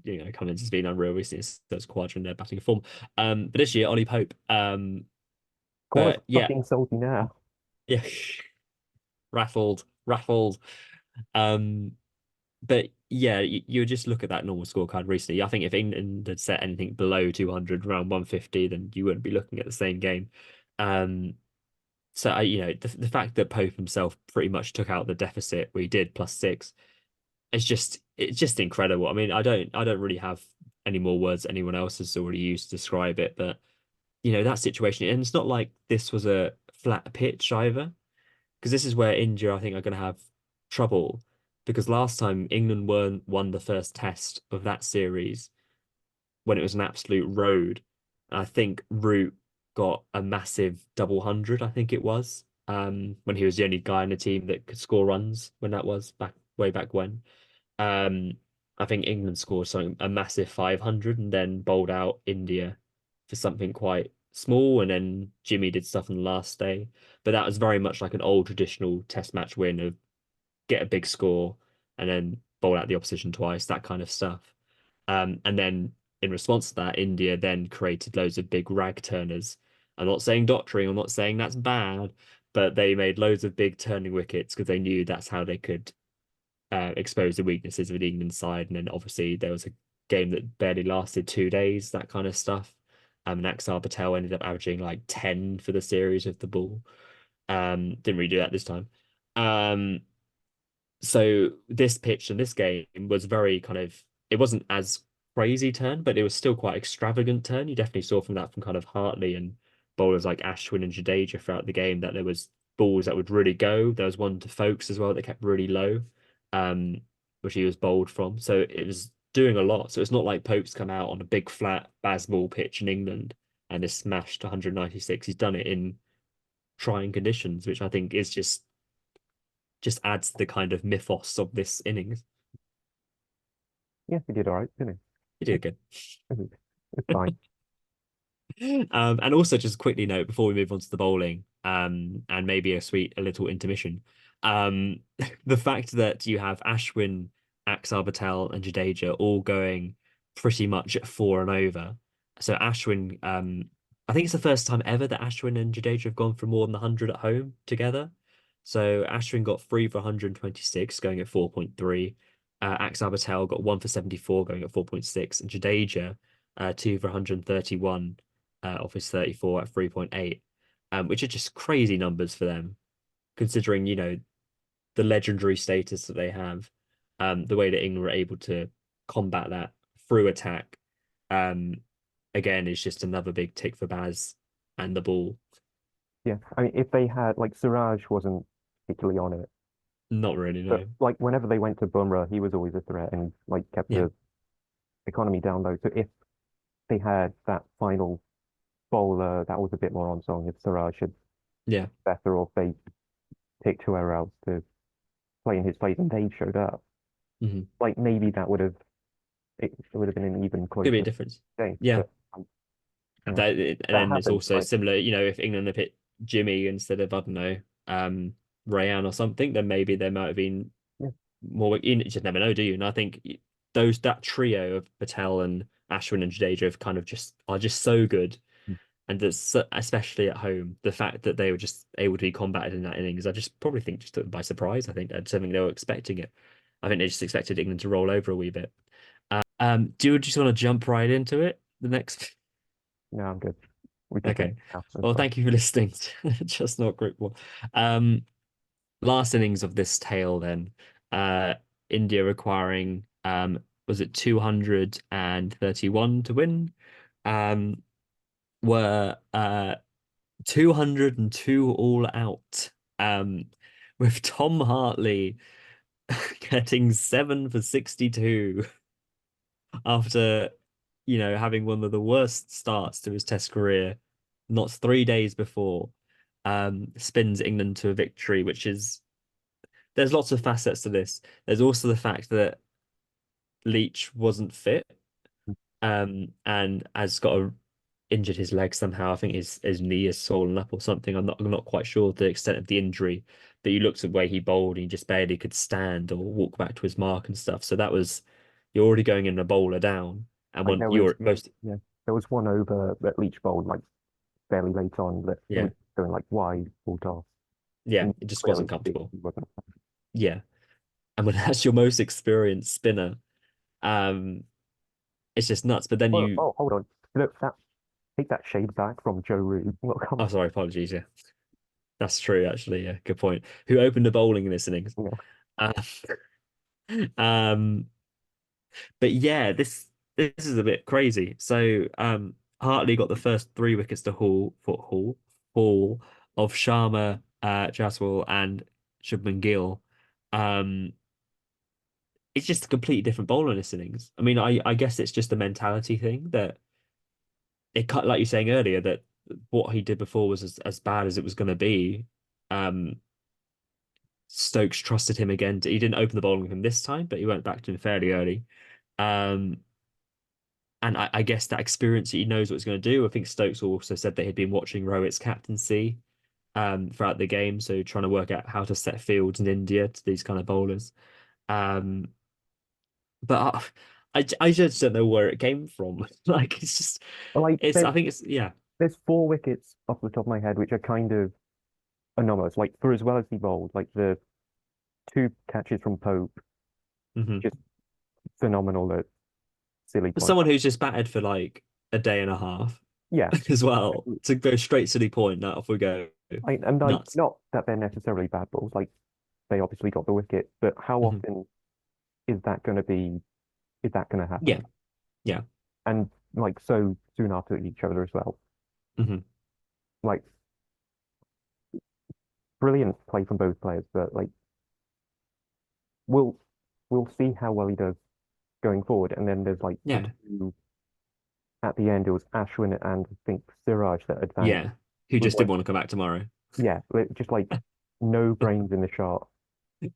Yeah, but, Cummins has been unreal recently. Those quadrant their batting form. But this year, Ollie Pope. Call us But yeah, fucking salty now. yeah, raffled. Um, but yeah, you would just look at that normal scorecard recently. I think if England had set anything below 200, around 150, then you wouldn't be looking at the same game. Um, so the fact that Pope himself pretty much took out the deficit we did +6, it's just incredible. I mean, I don't really have any more words anyone else has already used to describe it, but that situation, and it's not like this was a flat pitch either, because this is where India, I think, are going to have trouble because last time England weren't won the first test of that series when it was an absolute road. I think Root got a massive double hundred, I think it was, when he was the only guy in the team that could score runs when that was back way back when. Um, I think England scored something a massive 500 and then bowled out India for something quite small, and then Jimmy did stuff on the last day. But that was very much like an old traditional Test match win of get a big score and then bowl out the opposition twice, that kind of stuff. And then in response to that, India then created loads of big rag turners. I'm not saying doctoring, I'm not saying that's bad, but they made loads of big turning wickets because they knew that's how they could expose the weaknesses of the England side. And then obviously there was a game that barely lasted 2 days, that kind of stuff. And Axar Patel ended up averaging like 10 for the series of the ball. Didn't really do that this time. Um, so this pitch and this game was very kind of it wasn't as crazy turn, but it was still quite extravagant turn. You definitely saw from that from kind of Hartley and bowlers like Ashwin and Jadeja throughout the game that there was balls that would really go. There was one to Folkes as well that kept really low, um, which he was bowled from. So it was doing a lot. So it's not like Pope's come out on a big flat Bazball pitch in England and has smashed 196. He's done it in trying conditions, which I think is just adds to the kind of mythos of this innings. Yeah, he did all right, didn't You did good. he? It's fine. And also just quickly note before we move on to the bowling, and maybe a little intermission, the fact that you have Ashwin, Axar Patel, and Jadeja all going pretty much at four and over. So Ashwin, I think it's the first time ever that Ashwin and Jadeja have gone for more than 100 at home together. So Ashwin got three for 126, going at 4.3. Axar Patel got one for 74, going at 4.6, and Jadeja two for 131 off his 34 at 3.8, which are just crazy numbers for them, considering, the legendary status that they have, the way that England were able to combat that through attack. Um, again, is just another big tick for Baz and the ball. Yeah, I mean, if they had like Siraj wasn't particularly on it, Not really, But no. like whenever they went to Bumrah, he was always a threat and like kept Yeah, the economy down low. So if they had that final bowler that was a bit more on song, if Siraj had yeah. better or if they picked whoever else to play in his place and they showed up, Hmm. like maybe that would have it would have been an even Could be a closer difference. game. Yeah. But yeah, That, and that then it's happened. also Like similar, if England had picked Jimmy instead of, I don't know, Rayan or something, then maybe there might have been yeah, more. You just never know, do you? And I think that trio of Patel and Ashwin and Jadeja have kind of just are just so good. And that's especially at home, the fact that they were just able to be combated in that innings, I just probably think just took them by surprise. I think I don't think they were expecting it. I think they just expected England to roll over a wee bit. Do you just want to jump right into it? The next. no, I'm good. We can finish Okay. now. That's Well, fine. thank you for listening to Just Not Group One. Um, Last innings of this tale then. Uh, India requiring was it 231 to win? Um, were 202 all out. Um, with Tom Hartley getting 7 for 62 after, having one of the worst starts to his test career, not 3 days before, spins England to a victory, which is there's lots of facets to this. There's also the fact that Leach wasn't fit, and has injured his leg somehow. I think his knee is swollen up or something. I'm not quite sure the extent of the injury, but you looked at the way he bowled and he just barely could stand or walk back to his mark and stuff. So that was you're already going in a bowler down, and Like when you're most yeah, there was one over that Leach bowled like fairly late on that it yeah was going like wide full toss yeah and it just clearly wasn't comfortable. he wasn't. Yeah, and when that's your most experienced spinner, um, it's just nuts. But then Oh, you oh, hold on. Look, that take that shade back from Joe Root. Look, come oh on. sorry, apologies. Yeah, that's true actually. Yeah, good point. Who opened the bowling in this innings? You know, Uh, um. But yeah, this is a bit crazy. So Hartley got the first 3 wickets to haul of Sharma, Jaswal, and Shubman Gill. Um, it's just a completely different bowler in this innings. I mean, I guess it's just a mentality thing that it cut like you were saying earlier that what he did before was as bad as it was going to be. Um, Stokes trusted him again. He didn't open the bowling with him this time, but he went back to him fairly early. Um, And I guess that experience he knows what he's going to do. I think Stokes also said that he'd been watching Rohit's captaincy throughout the game, so trying to work out how to set fields in India to these kind of bowlers. Um, but I just don't know where it came from. Like it's just like I think it's yeah. there's 4 wickets off the top of my head which are kind of anomalous. Like for as well as he bowled, like the 2 catches from Pope, Hmm. just phenomenal at silly But point. someone who's just batted for like a day and a half Yeah, as well to go straight to the point. Now off we go. and like Nuts. not that they're necessarily bad balls. Like they obviously got the wicket, but how Hmm. often is that going to be? Is that going to Yeah, happen? yeah. And like so soon after each other as well. Hmm. Like brilliant play from both players, but like we'll we'll see how well he does going forward. And then there's like the Yeah, two at the end. It was Ashwin and I think Siraj that advanced yeah. Who with just didn't like want to come back tomorrow. yeah, just like no brains in the shot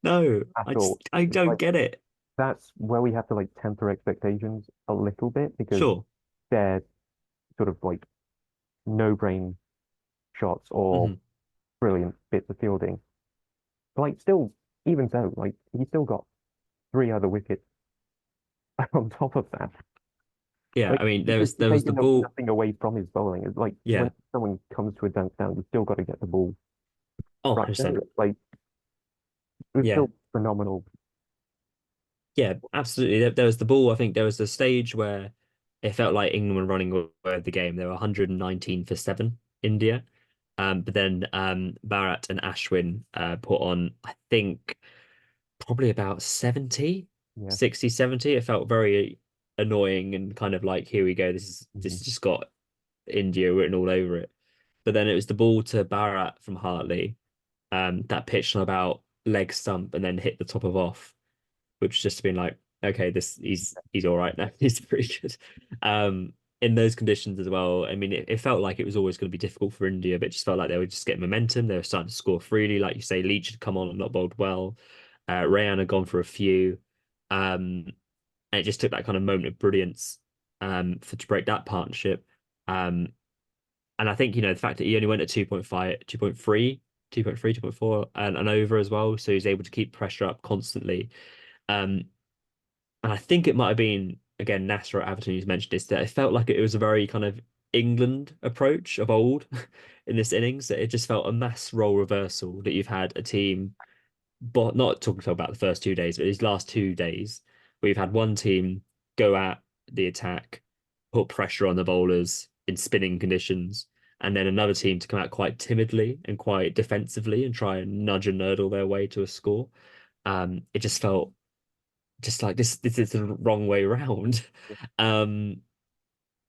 No, at all. I It's don't like get it. that's where we have to like temper expectations a little bit because Sure. they're sort of like no brain shots or Hmm. brilliant bits of fielding. But like still, even so, like he still got 3 other wickets on top of that. Yeah, Like I mean it's there was the taking ball. nothing away from his bowling. It's like when Yeah. someone comes to a dance down, you still got to get the ball Oh, right there. 100%. Like it was Yeah. still phenomenal. Yeah, absolutely. There was the ball. I think there was a stage where it felt like England were running away with the game. They were 119 for 7, India. But then Bharat and Ashwin put on, I think, probably about 70, Yeah. 60, 70. It felt very annoying and kind of like, here we go. This Mhm. has just got India written all over it. But then it was the ball to Bharat from Hartley that pitched on about leg stump and then hit the top of off, which just been like, okay, this he's all right now. He's pretty good. In those conditions as well. I mean, it felt like it was always going to be difficult for India, but it just felt like they were just getting momentum. They were starting to score freely, like you say. Leach had come on and not bowled well. Rayan had gone for a few, and it just took that kind of moment of brilliance for to break that partnership. Um, and I think, the fact that he only went at 2.5, 2.3, 2.3, 2.4 and over as well. So he's able to keep pressure up constantly. Um, and I think it might have been, again, Nasser at Everton who's mentioned this, that it felt like it was a very kind of England approach of old in this innings. That it just felt a mass role reversal that you've had a team, but not talking about the first 2 days, but these last 2 days, we've had one team go at the attack, put pressure on the bowlers in spinning conditions, and then another team to come out quite timidly and quite defensively and try and nudge and nurdle their way to a score. It just felt just like this is the wrong way around. Um,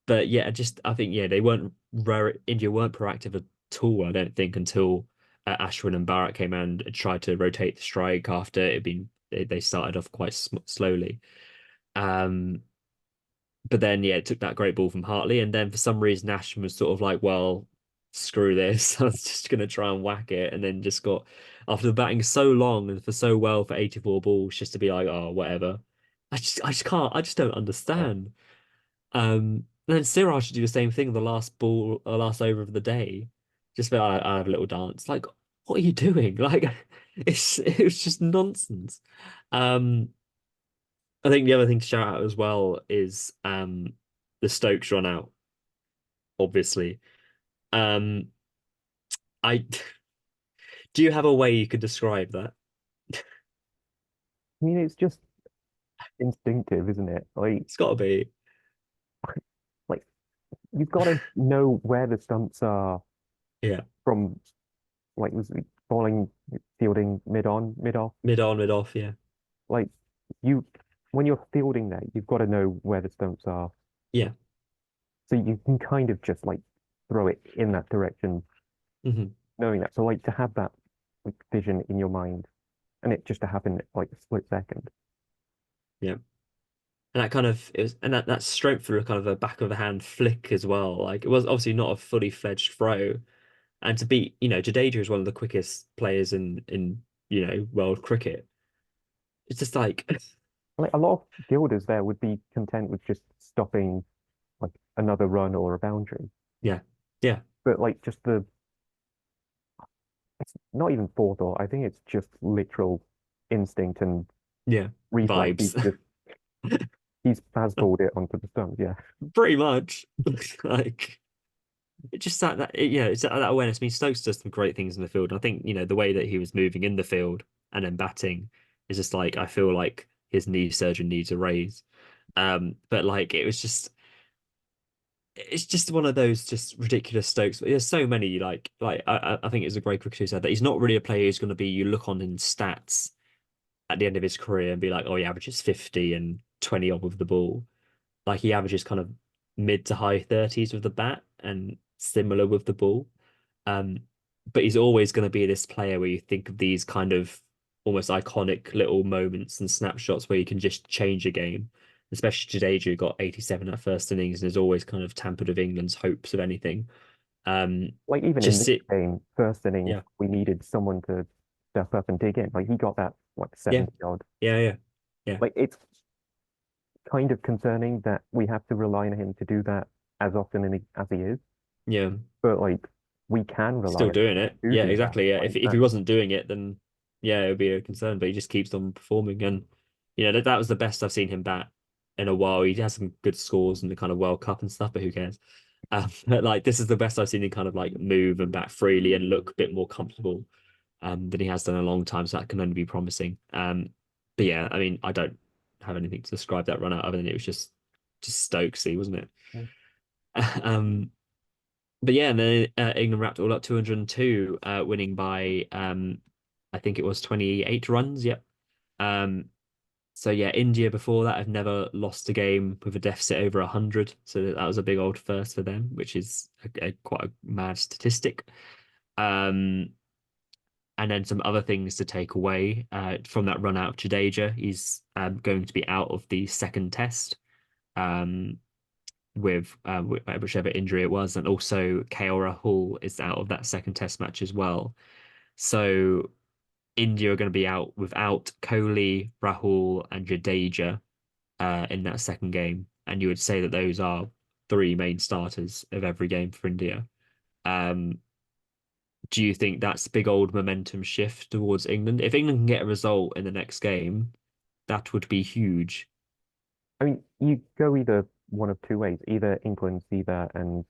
but yeah, just I think they weren't India weren't proactive at all, I don't think, until Ashwin and Bharat came and tried to rotate the strike after it had been they started off quite slowly. Um, but then it took that great ball from Hartley, and then for some reason Ashwin was sort of like, well, screw this, I was just gonna try and whack it, and then just got after batting so long and for so well for 84 balls, just to be like, oh, whatever. I just can't, I just don't Yeah. understand. And then Siraj should do the same thing, the last ball, last over of the day. Just be like, I have a little dance. Like, what are you doing? Like, it was just nonsense. Um, I think the other thing to shout out as well is the Stokes run out, obviously. Um, I do you have a way you could describe that? I mean, it's just instinctive, isn't it? It's got to be, Like you've got to know where the stumps are yeah, from. Like was it bowling, fielding, mid on, mid off. mid on, mid off, yeah, Like you, when you're fielding there, you've got to know where the stumps are, yeah, so you can kind of just like throw it in that direction, hmm knowing that. So like to have that like vision in your mind, and it just to happen like a split second. yeah. And that kind of it was, and that straight through a kind of a back of the hand flick as well. Like it was obviously not a fully fledged throw, and to beat, Jadeja is one of the quickest players in world cricket. It's just like, Like a lot of fielders there would be content with just stopping like another run or a boundary, yeah, yeah, but like just the it's not even forethought. I think it's just literal instinct and yeah, reflex. vibes, He's fastballed it onto the stumps. Yeah. pretty much. Like it just it's that awareness. I mean, Stokes does some great things in the field. And I think the way that he was moving in the field and then batting is just like I feel like his knee surgeon needs a raise. But like it was just it's just one of those just ridiculous Stokes. There's so many like I think it's a great cricketer who said that he's not really a player who's going to be you look on in stats at the end of his career and be like, oh, he averages 50 and 20 off of the ball. Like he averages kind of mid to high 30s with the bat and similar with the ball. Um, but he's always going to be this player where you think of these kind of almost iconic little moments and snapshots where you can just change a game. Especially Jadeja, who got 87 at first innings and has always kind of tampered with England's hopes of anything. Um, Like even in just this sit, game, first innings, yeah, we needed someone to step up and dig in. Like he got that like yeah, 70 odd. yeah, yeah, Like it's kind of concerning that we have to rely on him to do that as often as he is. yeah. But like we can rely Still on him doing it. to Yeah, do that. exactly. Yeah. Like If he that. wasn't doing it, then yeah, it would be a concern. But he just keeps on performing, and that was the best I've seen him bat in a while. He has some good scores in the kind of World Cup and stuff, but who cares? But like this is the best I've seen him kind of like move and bat freely and look a bit more comfortable than he has done in a long time. So that can only be promising. But yeah, I mean, I don't have anything to describe that run out other than it was just Stokesy, wasn't it? Um, but yeah, and then England wrapped it all up 202, winning by I think it was 28 runs. Yep. Um, so yeah, India before that have never lost a game with a deficit over 100. So that was a big old first for them, which is quite a mad statistic. Um, and then some other things to take away from that run out. Jadeja, he's going to be out of the second test um, with whichever injury it was, and also KL Rahul is out of that second test match as well. So India are going to be out without Kohli, Rahul, and Jadeja in that second game, and you would say that those are three main starters of every game for India. Um, do you think that's a big old momentum shift towards England? If England can get a result in the next game, that would be huge. I mean, you go either one of two ways. Either England see that and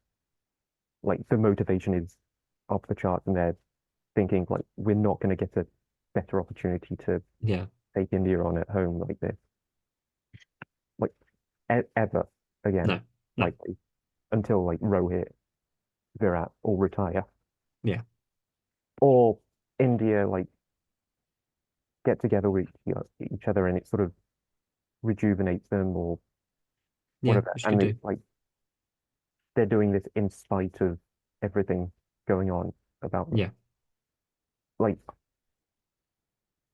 like the motivation is off the charts and they're thinking like we're not going to get a better opportunity to Yeah, take India on at home like this, like ever again, no, no, likely until like Rohit, Virat all retire, yeah, or India like get together with each other and it sort of rejuvenates them or yeah, whatever. which you could And do. it's like they're doing this in spite of everything going on about them. Yeah, Like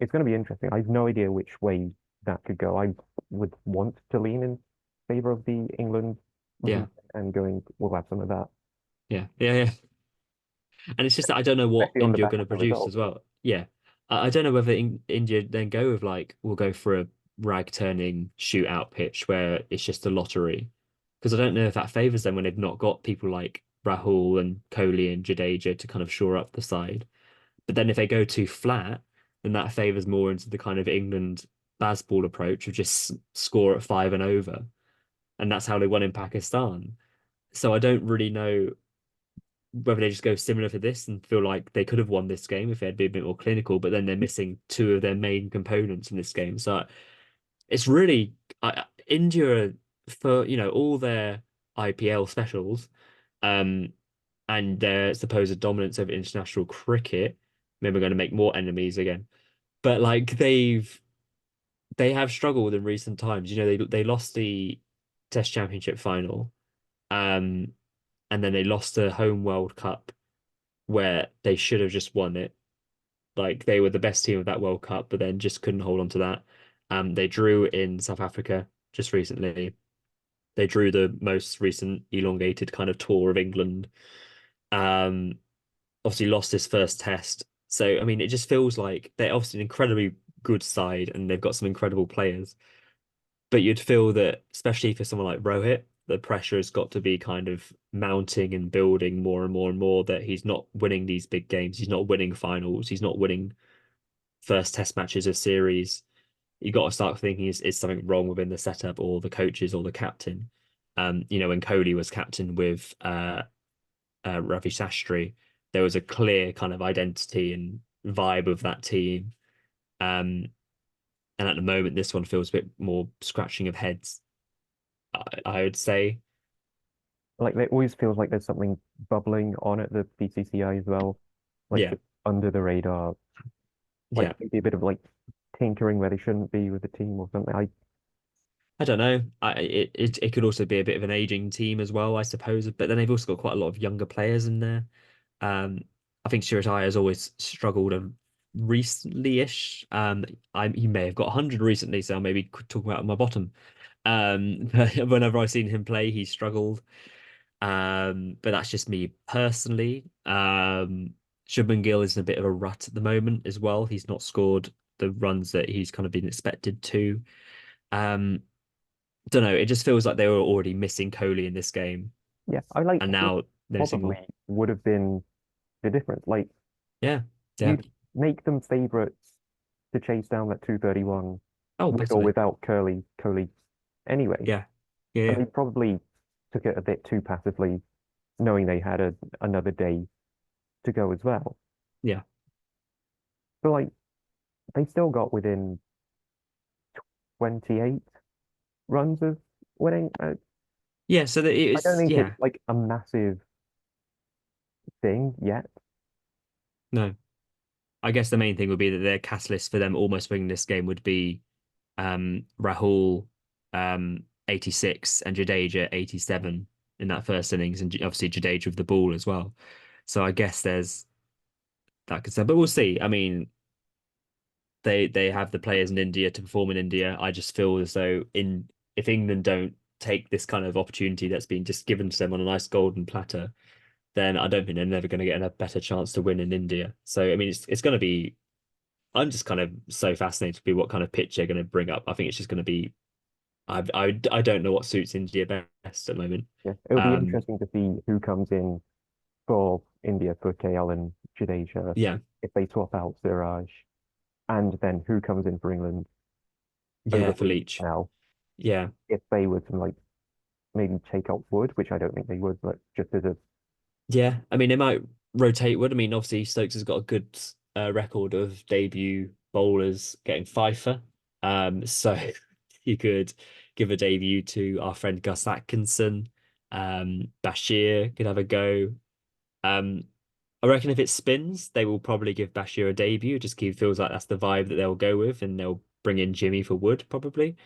it's going to be interesting. I have no idea which way that could go. I would want to lean in favor of the England yeah, and going, we'll have some of that, yeah, yeah, yeah. And it's just that I don't know what especially on the India are back going of to the produce result. as well. Yeah, I don't know whether India then go with like we'll go for a rag turning shootout pitch where it's just a lottery, because I don't know if that favors them when they've not got people like Rahul and Kohli and Jadeja to kind of shore up the side. But then if they go too flat, then that favors more into the kind of England baseball approach of just score at five and over, and that's how they won in Pakistan. So I don't really know whether they just go similar to this and feel like they could have won this game if they'd been a bit more clinical, but then they're missing two of their main components in this game. So it's really India for all their IPL specials, um, and their supposed dominance over international cricket. Maybe we're going to make more enemies again, but like they have struggled in recent times. They lost the Test Championship final, um, and then they lost the home World Cup where they should have just won it. Like they were the best team of that World Cup, but then just couldn't hold on to that. They drew in South Africa just recently. They drew the most recent elongated kind of tour of England. Um, Obviously lost this first test. So I mean, it just feels like they're obviously an incredibly good side and they've got some incredible players. But you'd feel that, especially for someone like Rohit, the pressure has got to be kind of mounting and building more and more and more that he's not winning these big games. He's not winning finals. He's not winning first test matches of series. You got to start thinking, is something wrong within the setup or the coaches or the captain? When Kohli was captain with Ravi Shastri, there was a clear kind of identity and vibe of that team. Um, and at the moment, this one feels a bit more scratching of heads, I would say. Like it always feels like there's something bubbling on at the BCCI as well, like Yeah, just under the radar, like yeah. maybe a bit of like tinkering where they shouldn't be with the team or something. I don't know. It could also be a bit of an aging team as well, I suppose. But then they've also got quite a lot of younger players in there. Um, I think Shirataya has always struggled and recently-ish. He may have got 100 recently, so I maybe talking about my bottom. But whenever I've seen him play, he's struggled. But that's just me personally. Shubman Gill is in a bit of a rut at the moment as well. He's not scored the runs that he's kind of been expected to. Um, don't know. It just feels like they were already missing Kohli in this game, Yeah, I like and he now they're missing probably more. would have been the difference. Like Yeah, yeah. you'd make them favourites to chase down that 231 Oh, with or massively. without Curly anyway. Yeah, yeah, And yeah, they probably took it a bit too passively, knowing they had another day to go as well. yeah. But like they still got within 28 runs of winning. Yeah. So that I don't it's think it's yeah. like a massive thing yet. No, I guess the main thing would be that their catalyst for them almost winning this game would be Rahul 86 and Jadeja 87 in that first innings, and obviously Jadeja with the ball as well. So I guess there's that concern. But we'll see. I mean, they have the players in India to perform in India. I just feel as though in if England don't take this kind of opportunity that's been just given to them on a nice golden platter, then I don't think they're never going to get a better chance to win in India. So I mean, it's going to be. I'm just kind of so fascinated to be what kind of pitch they're going to bring up. I think it's just going to be. I don't know what suits India best at the moment. Yeah, it'll be Um, interesting to see who comes in for India for KL and Jadeja yeah, if they swap out Siraj, and then who comes in for England yeah, over for Leeds Leach. now Yeah, if they were to like maybe take out Wood, which I don't think they would, but just as a yeah. I mean, they might rotate Wood. I mean, obviously Stokes has got a good record of debut bowlers getting Fifer. So you could give a debut to our friend Gus Atkinson. Bashir could have a go. Um, I reckon if it spins, they will probably give Bashir a debut. Just keep feels like that's the vibe that they'll go with, and they'll bring in Jimmy for Wood probably.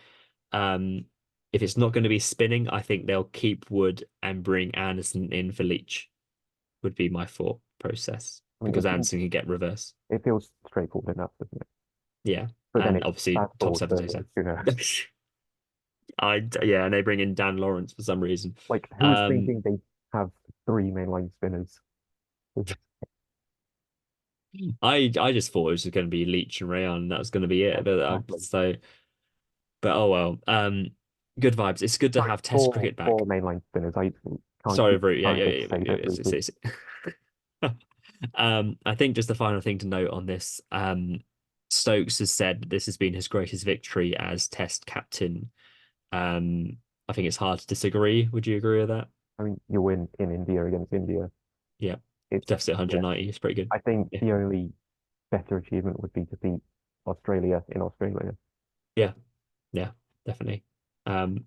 Um, if it's not going to be spinning, I think they'll keep Wood and bring Anderson in for Leach. Would be my thought process I mean because Anderson can get reverse. it feels straightforward enough, doesn't it? Yeah, But then and it's obviously fast top forward seven, so. to who knows. Yeah, and they bring in Dan Lawrence for some reason. Like who was Um, thinking they have three mainline spinners? I just thought it was going to be Leach and Rayon. That was going to be it. But Exactly. so, but oh well. Good vibes. It's good to Sorry, have Test cricket four back. mainline spinners. I can't Sorry, keep Root. Yeah, trying yeah, to yeah, say yeah, that, yeah, Ruthie. I think just the final thing to note on this, Stokes has said this has been his greatest victory as Test captain. Um, I think it's hard to disagree. Would you agree with that? I mean, you win in India against India. Yeah, It's deficit yeah. 190 is pretty good. I think Yeah, the only better achievement would be to beat Australia in Australia. yeah, yeah, definitely. Um,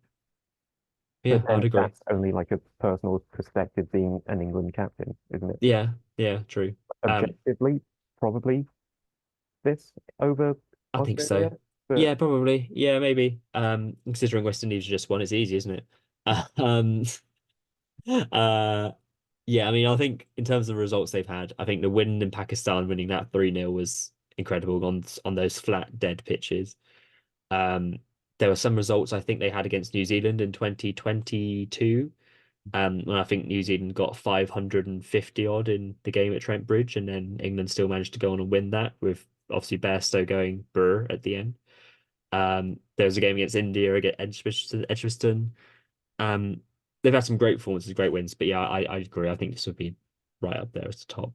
But yeah, I'd then agree. that's only like a personal perspective being an England captain, isn't it? Yeah, yeah, true. Um, Objectively, probably this over I think so. Australia. But Yeah, probably. Yeah, maybe. Considering West Indies just won, it's easy, isn't it? Um, uh, yeah, I mean, I think in terms of the results they've had, I think the win in Pakistan, winning that 3-0 was incredible on those flat, dead pitches. Um, there were some results I think they had against New Zealand in 2022. And I think New Zealand got 550 odd in the game at Trent Bridge, and then England still managed to go on and win that with obviously Bairstow going brr at the end. There was a game against India against Edgbaston. Um, they've had some great performances, great wins, but yeah, I agree. I think this would be right up there as the top.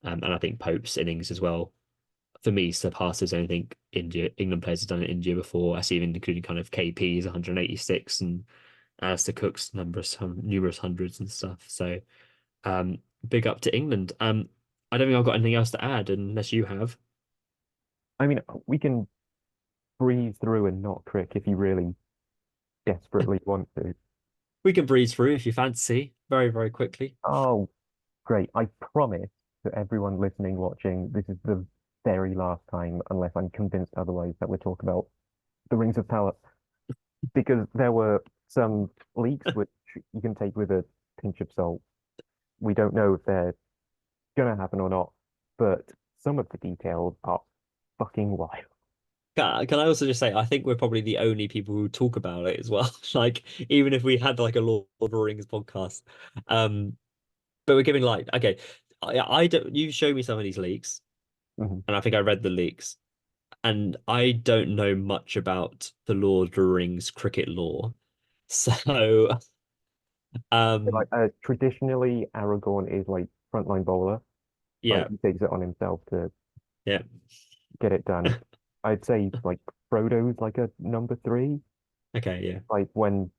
And I think Pope's innings as well, for me, surpasses anything England players have done in India before. I see even including kind of KP's 186 and Alistair Cook's numerous hundreds and stuff. So big up to England. I don't think I've got anything else to add unless you have. I mean, we can breeze through and not crick if you really desperately want to. We can breeze through if you fancy very, very quickly. Oh, great. I promise to everyone listening, watching, this is the very last time, unless I'm convinced otherwise, that we talk about the Rings of Power. Because there were some leaks which you can take with a pinch of salt. We don't know if they're gonna happen or not, but some of the details are fucking wild. Can I also just say, I think we're probably the only people who talk about it as well. Like, even if we had like a Lord of the Rings podcast, um, but we're giving like, okay, I don't. You show me some of these leaks, Mhm. and I think I read the leaks, and I don't know much about the Lord of the Rings cricket lore. So, Like um, traditionally, Aragorn is like frontline bowler. Like yeah, he takes it on himself to yeah, get it done. I'd say like Frodo's like a number three. okay, yeah, Like when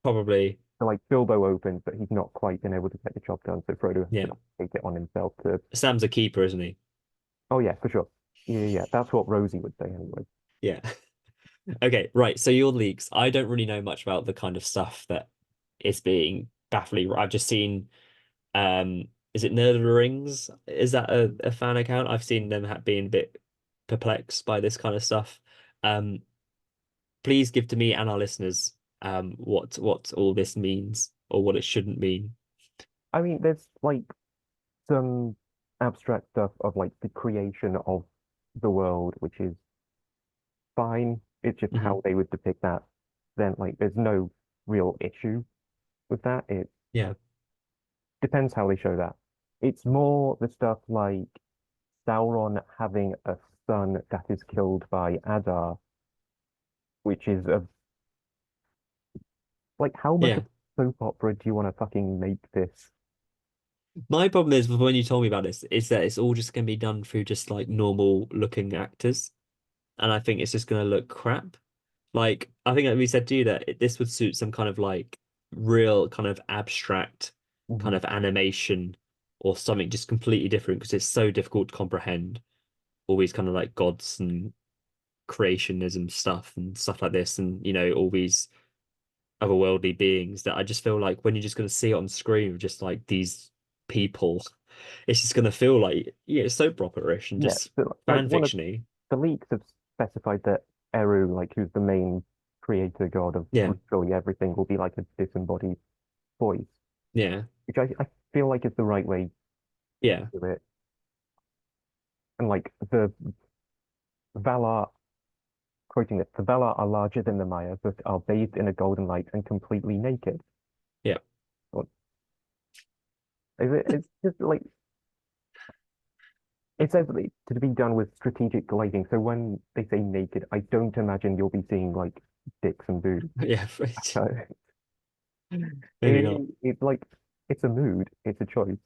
probably, like Bilbo opens, but he's not quite been able to get the job done, so Frodo has yeah. to take it on himself to. Sam's a keeper, isn't he? Oh yeah, for sure. Yeah, yeah, yeah. That's what Rosie would say anyway. Yeah. Okay, right. So your leaks, I don't really know much about the kind of stuff that is being baffling. I've just seen, is it Nerd of the Rings? Is that a fan account? I've seen them being a bit perplexed by this kind of stuff. Um, please give to me and our listeners what all this means or what it shouldn't mean. I mean, there's like some. abstract stuff of like the creation of the world, which is fine. It's just Hmm. how they would depict that. Then like there's no real issue with that. It Yeah. depends how they show that. It's more the stuff like Sauron having a son that is killed by Adar, which is a like how much of Yeah. a soap opera do you want to fucking make this? My problem is with when you told me about this is that it's all just going to be done through just like normal looking actors. And I think it's just going to look crap. Like, I think that we said to you that this would suit some kind of like real kind of abstract kind Mhm. of animation or something just completely different because it's so difficult to comprehend all these kind of like gods and creationism stuff and stuff like this and all these otherworldly beings that I just feel like when you're just going to see it on screen with just like these people, it's just going to feel like it's soap opera-ish and Yeah, just so, like fan one of fiction-y. the leaks have specified that Eru, like who's the main creator god of Yeah, literally everything, will be like a disembodied voice, yeah, which I feel like is the right way yeah, to do it. And like the Valar, quoting it, the Valar are larger than the Maya, but are bathed in a golden light and completely naked. yeah. What is it? It's just like it says that to be done with strategic lighting. So when they say naked, I don't imagine you'll be seeing like dicks and boobs. Yeah, So maybe not. it's like it's a mood, it's a choice.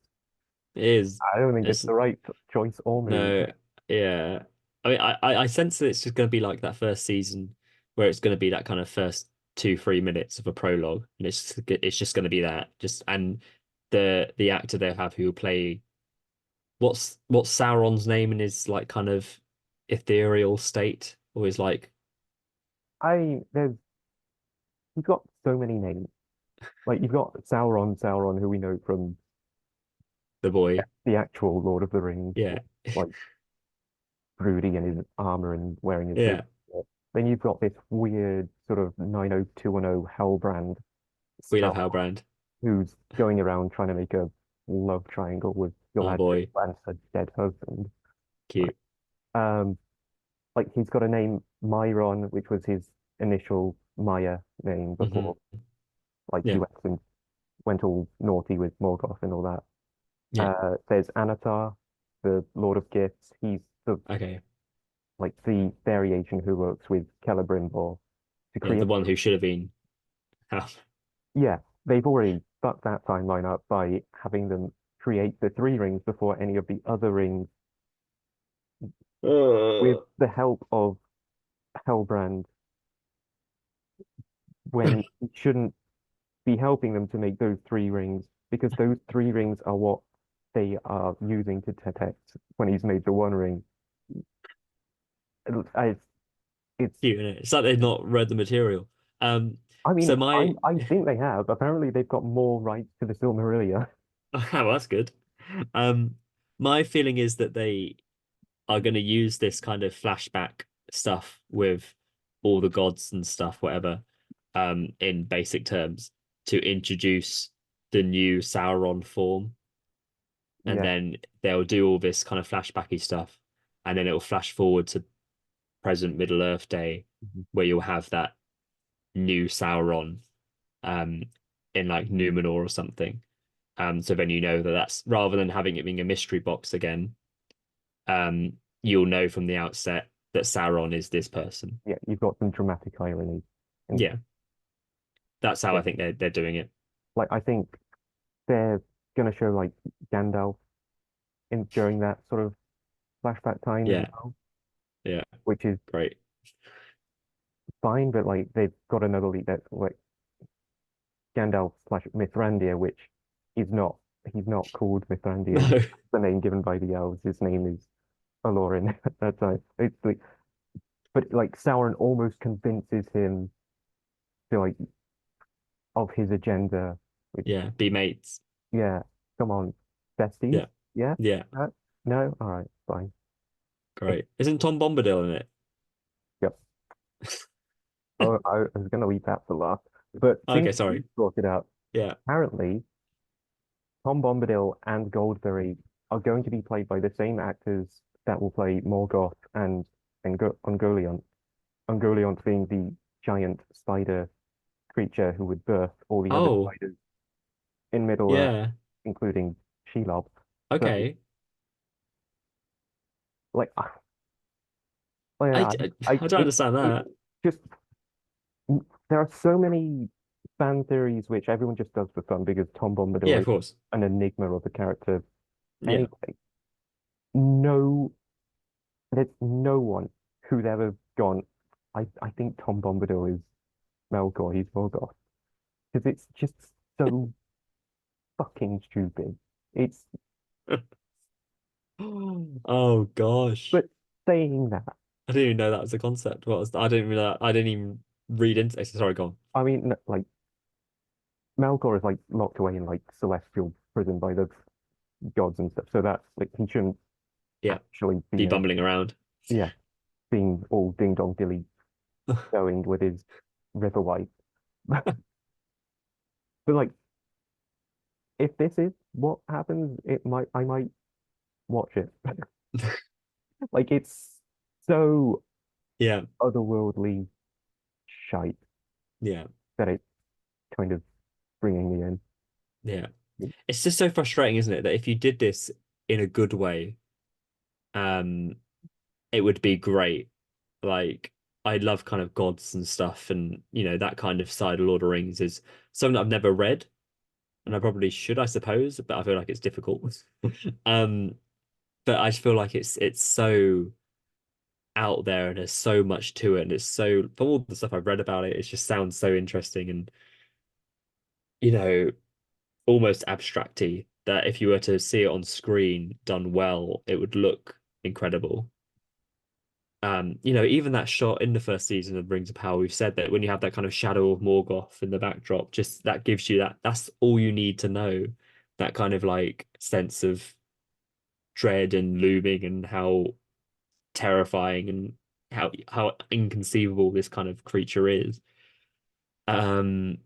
It is. I don't think it's It's the right choice or mood. no, yeah. I mean, I sense that it's just going to be like that first season where it's going to be that kind of first 2, 3 minutes of a prologue, and it's just going to be that. Just and the actor they have who will play what's Sauron's name in his like kind of ethereal state, or his like There's he's got so many names. Like you've got Sauron, who we know from the boy. the actual Lord of the Rings, Yeah, like broody in his armor and wearing his boots. yeah. Then you've got this weird sort of 90210 Hellbrand We love star Halbrand. who's going around trying to make a love triangle with Our Galadriel boy, and her dead husband. cute. Um, like he's got a name Myron, which was his initial Maya name Hmm. before like he Yeah, went all naughty with Morgoth and all that. yeah. There's Anatar, the Lord of Gifts. He's the Okay, like the variation who works with Celebrimbor to yeah. The create. one who should have been Hal. Yeah, they've already fucked that timeline up by having them create the three rings before any of the other rings with the help of Hellbrand when he shouldn't be helping them to make those three rings because those three rings are what they are using to detect when he's made the one ring. It's, it's Cute, innit? It's like they've not read the material. I mean, So my I think they have. Apparently, they've got more rights to the Silmarillion. oh, that's good. Um, my feeling is that they are going to use this kind of flashback stuff with all the gods and stuff, whatever, in basic terms, to introduce the new Sauron form, and Yeah. then they'll do all this kind of flashbacky stuff, and then it'll flash forward to present Middle Earth Day, Mhm. where you'll have that new Sauron, um, in like Numenor or something. So then that that's rather than having it being a mystery box again, you'll know from the outset that Sauron is this person. Yeah, you've got some dramatic irony. And Yeah, that's how yeah, I think they're doing it. like I think they're gonna show like Gandalf in during that sort of flashback time as Yeah, well, yeah, which is great. fine, but like they've got another lead that's like Gandalf slash Mithrandir, which is not he's not called Mithrandir. No, That's the name given by the elves. His name is Alorin at that time. It's like but like Sauron almost convinces him to like of his agenda. Which, yeah, be mates. yeah, come on, besties. Yeah, Yeah, yeah, no, all right, fine. Eh, great. Isn't Tom Bombadil in it? Yep. Oh, I was gonna leave that for last, but since Okay, you sorry. brought it up, Yeah. apparently Tom Bombadil and Goldberry are going to be played by the same actors that will play Morgoth and Ungoliant. Ungoliant being the giant spider creature who would birth all the other Oh, spiders in Middle Earth, yeah. including Shelob. So, Okay. like, I, I, I don't understand it that. just there are so many fan theories which everyone just does for fun because Tom Yeah, Bombadil of is course. an enigma of a character. Yeah. Anyway, no, there's no one who's ever gone. I think Tom Bombadil is Melkor, he's Morgoth, because it's just so fucking stupid. It's Oh gosh. but saying that, I didn't even know that was a concept. What was I didn't even I didn't even read into it. Sorry, go on. I mean, like Melkor is like locked away in like celestial prison by the gods and stuff, so that like he shouldn't Yeah. actually be Be in, bumbling around. yeah, being all ding dong dilly going with his river wife. But like, if this is what happens, I might watch it. Like, it's so Yeah. otherworldly shite Yeah. that it's kind of bringing me in. Yeah. It's just so frustrating, isn't it? That if you did this in a good way, um, it would be great. Like I love kind of gods and stuff, and that kind of side of Lord of the Rings is something that I've never read, and I probably should, I suppose, but I feel like it's difficult. Um, but I just feel like it's so out there and there's so much to it, and it's so from all the stuff I've read about it, it just sounds so interesting and you know almost abstracty that if you were to see it on screen done well, it would look incredible. Even that shot in the first season of Rings of Power, we've said that when you have that kind of shadow of Morgoth in the backdrop, just that gives you that's all you need to know. That kind of like sense of dread and looming and how terrifying and how inconceivable this kind of creature is. Um,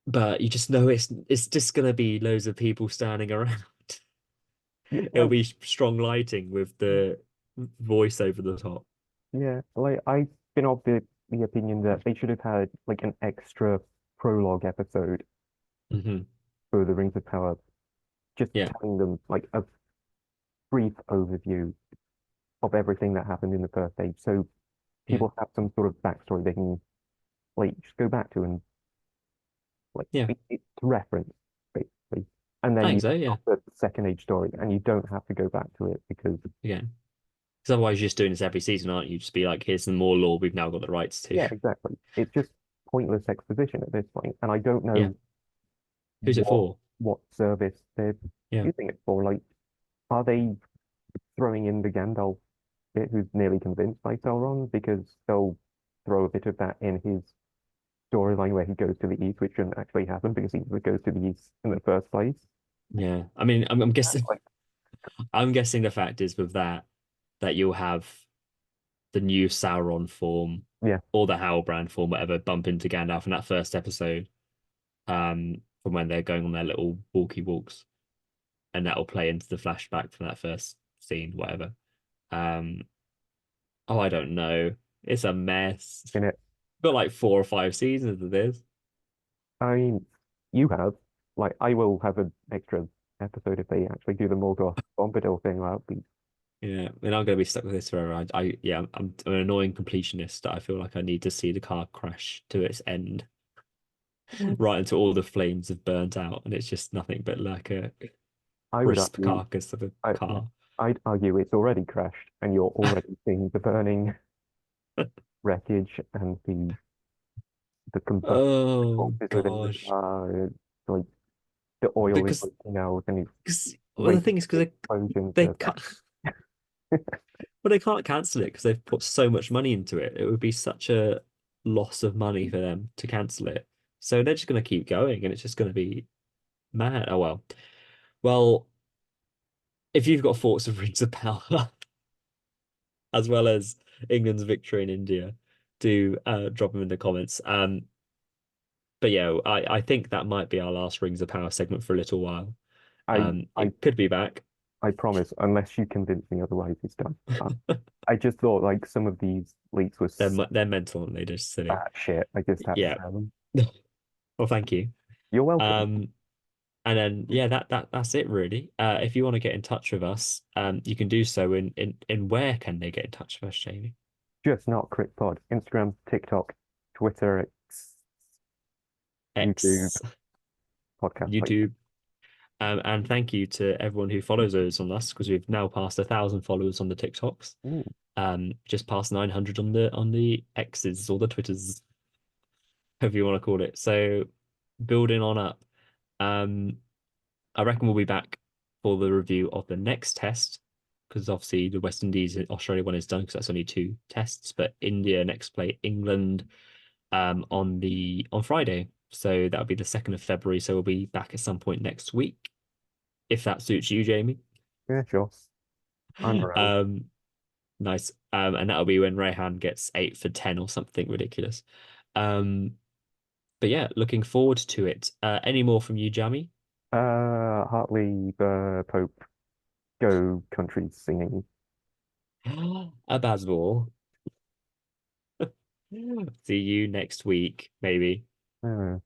but you just know it's just gonna be loads of people standing around. It'll Yeah, be strong lighting with the voice over the top. yeah. Like I've been of the opinion that they should have had like an extra prologue episode Hmm. for the Rings of Power, just Yeah, telling them like a brief overview of everything that happened in the first age, so yeah, people have some sort of backstory they can like just go back to and like yeah. it's reference basically, and I then think you so. Yeah, have the second age story, and you don't have to go back to it because yeah. Because otherwise, you're just doing this every season, aren't you? Just be like, here's some more lore we've now got the rights to. yeah, exactly. It's just pointless exposition at this point, and I don't Yeah. know Who's it what for? service they're Yeah. using it for. Like, are they throwing in the Gandalf bit who's nearly convinced by Sauron because they'll throw a bit of that in his storyline where he goes to the east, which shouldn't actually happen because he goes to the east in the first place. Yeah. I mean, I'm guessing. Like, I'm guessing the fact is with that you'll have the new Sauron form yeah, or the Howlbrand form, whatever, bump into Gandalf in that first episode. From when they're going on their little walkie walks, and that'll play into the flashback from that first scene, whatever. Um, oh, I don't know. It's a mess. in it. Got like 4 or 5 seasons of this. I mean, you have like I will have an extra episode if they actually do the Morgoth Bombadil thing. That'll be Yeah, and I'm gonna be stuck with this forever. Yeah, I'm an annoying completionist that I feel like I need to see the car crash to its end, right until all the flames have burnt out, and it's just nothing but like a I would crisp argue carcass of a yeah, car. I'd argue it's already crashed and you're already seeing the burning wreckage and the combustion Oh corpses within the gosh. car. It's like the oil is Because leaking out and it's well, the waiting thing is for because the explosion they to can't well they can't cancel it because they've put so much money into it. It would be such a loss of money for them to cancel it. So they're just gonna keep going, and it's just gonna be mad. Oh well. Well, if you've got thoughts of Rings of Power as well as England's victory in India, do drop them in the comments. But yeah, I think that might be our last Rings of Power segment for a little while. I I It could be back. I promise, unless you convince me otherwise, it's done. I just thought like some of these leaks were They're mental and they're just silly. bad shit. I just had to Yeah. share them. Well, thank you. You're welcome. Um, and then yeah, that's it really. If you want to get in touch with us, you can do so in where can they get in touch with us, Jamie? Just not Crit Pod. Instagram, TikTok, Twitter, YouTube, X, podcast. Like, YouTube. And thank you to everyone who follows us on us because we've now passed 1,000 followers on the TikToks. ooh, Just past 900 on the X's or the Twitters, however you want to call it. So building on up. Um, I reckon we'll be back for the review of the next test because obviously the West Indies and Australia one is done because that's only two tests. But India next play England on Friday. So that'll be the 2nd of February. So we'll be back at some point next week, if that suits you, Jamie. yeah, sure. I'm around. Um, nice. And that'll be when Rayhan gets 8 for 10 or something ridiculous. Um, but yeah, looking forward to it. Any more from you, Jamie? Hartley, Pope, go country singing. A Bazball. See you next week, maybe. Uh,